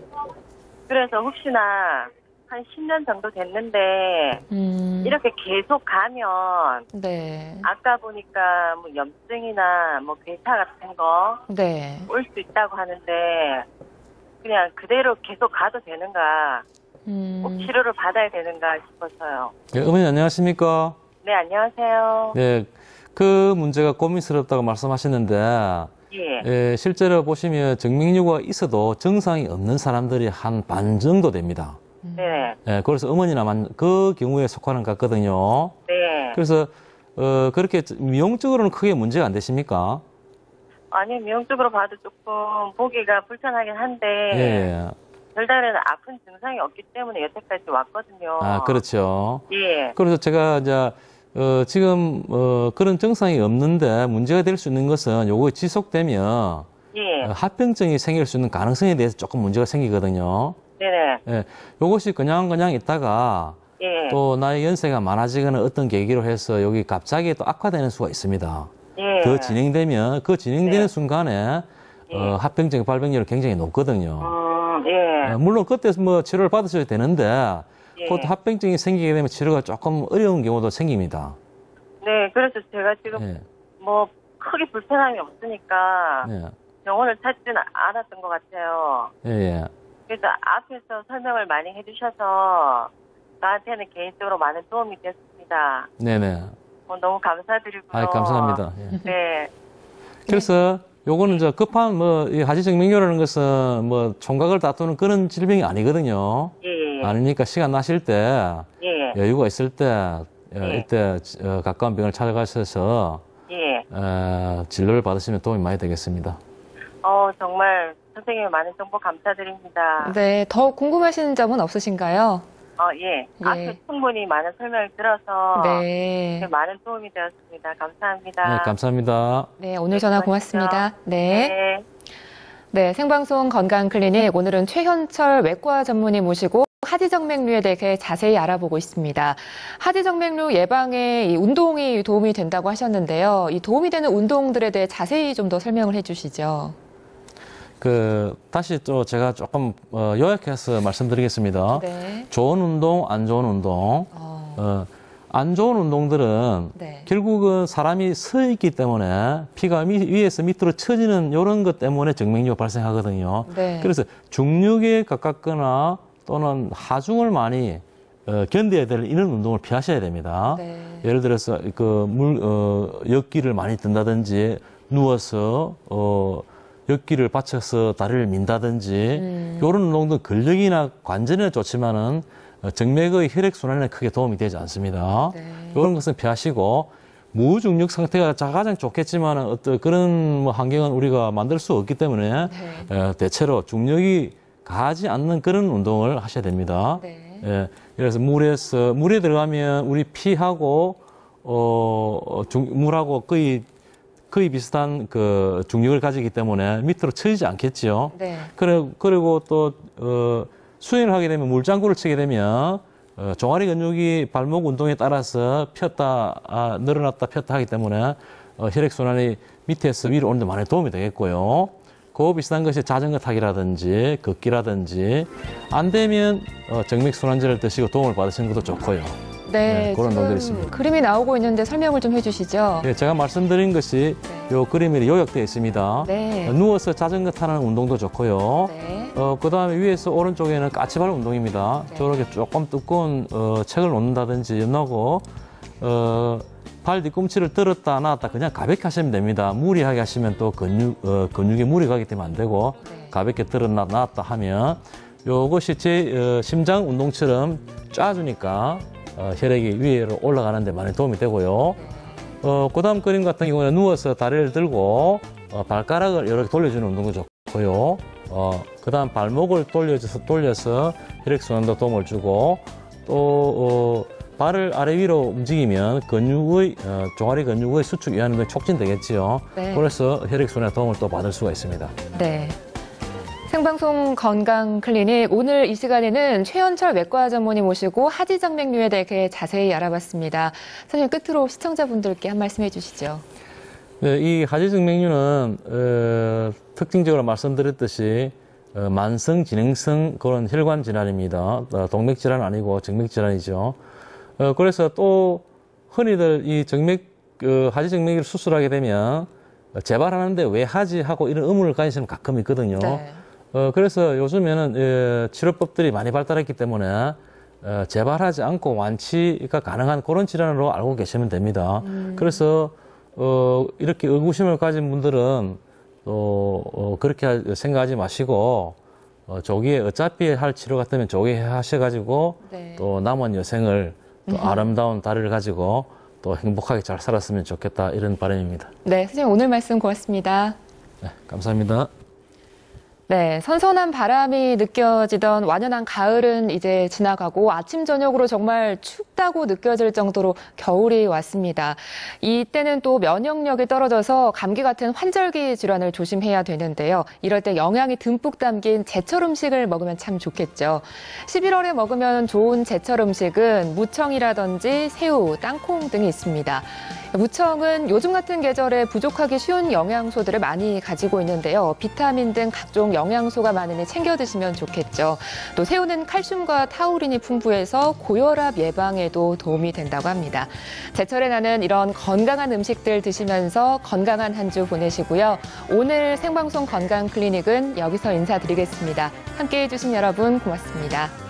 그래서 혹시나 한 10년 정도 됐는데 이렇게 계속 가면 네. 아까 보니까 뭐 염증이나 뭐 괴사 같은 거 네. 올 수 있다고 하는데 그냥 그대로 계속 가도 되는가, 꼭 치료를 받아야 되는가 싶어서요. 네, 어머니 안녕하십니까? 네, 안녕하세요. 네, 그 문제가 고민스럽다고 말씀하시는데 예. 실제로 보시면 정맥류가 있어도 증상이 없는 사람들이 한 반 정도 됩니다. 네. 그래서 어머니나 그 경우에 속하는 것 같거든요. 네. 그래서 그렇게 미용적으로는 크게 문제가 안 되십니까? 아니, 미용적으로 봐도 조금 보기가 불편하긴 한데 예. 별다른 아픈 증상이 없기 때문에 여태까지 왔거든요. 그렇죠. 예. 그래서 제가 이제 지금 그런 증상이 없는데 문제가 될 수 있는 것은 요거 지속되면 예. 합병증이 생길 수 있는 가능성에 대해서 조금 문제가 생기거든요. 네네. 예, 요것이 그냥 있다가 예. 또 나의 연세가 많아지거나 어떤 계기로 해서 여기 갑자기 또 악화되는 수가 있습니다. 예. 더 진행되면 그 진행되는 네. 순간에 합병증 발병률이 굉장히 높거든요. 예. 물론 그때 뭐 치료를 받으셔야 되는데 예. 곧 합병증이 생기게 되면 치료가 조금 어려운 경우도 생깁니다. 네, 그래서 제가 지금 예. 뭐 크게 불편함이 없으니까 예. 병원을 찾지는 않았던 것 같아요. 예, 예. 그래서 앞에서 설명을 많이 해주셔서 나한테는 개인적으로 많은 도움이 됐습니다. 네네. 너무 감사드리고요. 감사합니다. 예. 네. 그래서 요거는 이제 급한 이 하지정맥류라는 것은 뭐 총각을 다투는 그런 질병이 아니거든요. 예. 아니니까 시간 나실 때 예. 여유가 있을 때 이때 가까운 병원을 찾아가셔서 예. 진료를 받으시면 도움이 많이 되겠습니다. 정말 선생님의 많은 정보 감사드립니다. 네, 더 궁금하신 점은 없으신가요? 예. 예. 앞에 충분히 많은 설명을 들어서 네. 많은 도움이 되었습니다. 감사합니다. 네, 감사합니다. 네, 오늘 전화 고맙습니다. 네. 네. 네, 생방송 건강클리닉 오늘은 최현철 외과 전문의 모시고 하지정맥류에 대해 자세히 알아보고 있습니다. 하지정맥류 예방에 이 운동이 도움이 된다고 하셨는데요. 이 도움이 되는 운동들에 대해 자세히 좀 더 설명을 해주시죠. 다시 또 제가 조금 요약해서 말씀드리겠습니다. 네. 좋은 운동, 안 좋은 운동. 안 좋은 운동들은 네. 결국은 사람이 서 있기 때문에 피가 위에서 밑으로 처지는 이런 것 때문에 정맥류가 발생하거든요. 네. 그래서 중력에 가깝거나 또는 하중을 많이 견뎌야 될 이런 운동을 피하셔야 됩니다. 네. 예를 들어서 역기를 많이 든다든지 누워서 역기를 받쳐서 다리를 민다든지 이런 운동도 근력이나 관절에는 좋지만은 정맥의 혈액순환에 크게 도움이 되지 않습니다. 네. 이런 것은 피하시고 무중력 상태가 가장 좋겠지만 어떤 그런 환경은 우리가 만들 수 없기 때문에 네. 대체로 중력이 가지 않는 그런 운동을 하셔야 됩니다. 네. 예, 그래서 물에 들어가면 우리 피하고 물하고 거의 비슷한 그 중력을 가지기 때문에 밑으로 처지지 않겠죠. 네. 그리고 또 수행을 하게 되면 물장구를 치게 되면 종아리 근육이 발목 운동에 따라서 늘어났다 폈다 하기 때문에 혈액순환이 밑에서 위로 오는 데 많이 도움이 되겠고요. 그 비슷한 것이 자전거 타기라든지 걷기라든지 안 되면 정맥순환제를 드시고 도움을 받으시는 것도 좋고요. 네, 그런 운동들이 지금 있습니다. 그림이 나오고 있는데 설명을 좀 해주시죠. 예, 제가 말씀드린 것이 요 그림에 요약되어 있습니다. 네. 누워서 자전거 타는 운동도 좋고요. 네. 그 다음에 위에서 오른쪽에는 까치발 운동입니다. 네. 저렇게 조금 두꺼운 책을 놓는다든지 놓고 발 뒤꿈치를 들었다 놨다 그냥 가볍게 하시면 됩니다. 무리하게 하시면 또 근육에 무리가 가기 때문에 안 되고 네. 가볍게 들었다 놨다 하면 요것이 제 심장 운동처럼 쫙주니까 혈액이 위로 올라가는 데 많이 도움이 되고요. 그 다음 그림 같은 경우는 누워서 다리를 들고 발가락을 이렇게 돌려주는 운동도 좋고요. 그 다음 발목을 돌려서 혈액순환도 도움을 주고 또 발을 아래 위로 움직이면 종아리 근육의 수축 이완 운동이 촉진되겠지요. 네. 그래서 혈액순환에 도움을 또 받을 수가 있습니다. 네. 생방송 건강클리닉 오늘 이 시간에는 최현철 외과 전문의 모시고 하지정맥류에 대해 자세히 알아봤습니다. 선생님 끝으로 시청자분들께 한 말씀 해주시죠. 네, 이 하지정맥류는 특징적으로 말씀드렸듯이 만성, 진행성 그런 혈관 질환입니다. 동맥 질환 아니고 정맥 질환이죠. 그래서 또 흔히들 이 하지정맥류를 수술하게 되면 재발하는데 왜 하지 하고 이런 의문을 가지시는 가끔 있거든요. 네. 그래서 요즘에는 치료법들이 많이 발달했기 때문에 재발하지 않고 완치가 가능한 그런 질환으로 알고 계시면 됩니다. 그래서 이렇게 의구심을 가진 분들은 또 그렇게 생각하지 마시고 조기에 어차피 할 치료 같으면 조기에 하셔가지고 네. 또 남은 여생을 또 아름다운 다리를 가지고 또 행복하게 잘 살았으면 좋겠다 이런 바람입니다. 네, 선생님 오늘 말씀 고맙습니다. 네, 감사합니다. 네, 선선한 바람이 느껴지던 완연한 가을은 이제 지나가고 아침 저녁으로 정말 춥다고 느껴질 정도로 겨울이 왔습니다. 이때는 또 면역력이 떨어져서 감기 같은 환절기 질환을 조심해야 되는데요. 이럴 때 영양이 듬뿍 담긴 제철 음식을 먹으면 참 좋겠죠. 11월에 먹으면 좋은 제철 음식은 무청이라든지 새우, 땅콩 등이 있습니다. 무청은 요즘 같은 계절에 부족하기 쉬운 영양소들을 많이 가지고 있는데요. 비타민 등 각종 영양소가 많으니 챙겨 드시면 좋겠죠. 또 새우는 칼슘과 타우린이 풍부해서 고혈압 예방에도 도움이 된다고 합니다. 제철에 나는 이런 건강한 음식들 드시면서 건강한 한 주 보내시고요. 오늘 생방송 건강클리닉은 여기서 인사드리겠습니다. 함께해 주신 여러분 고맙습니다.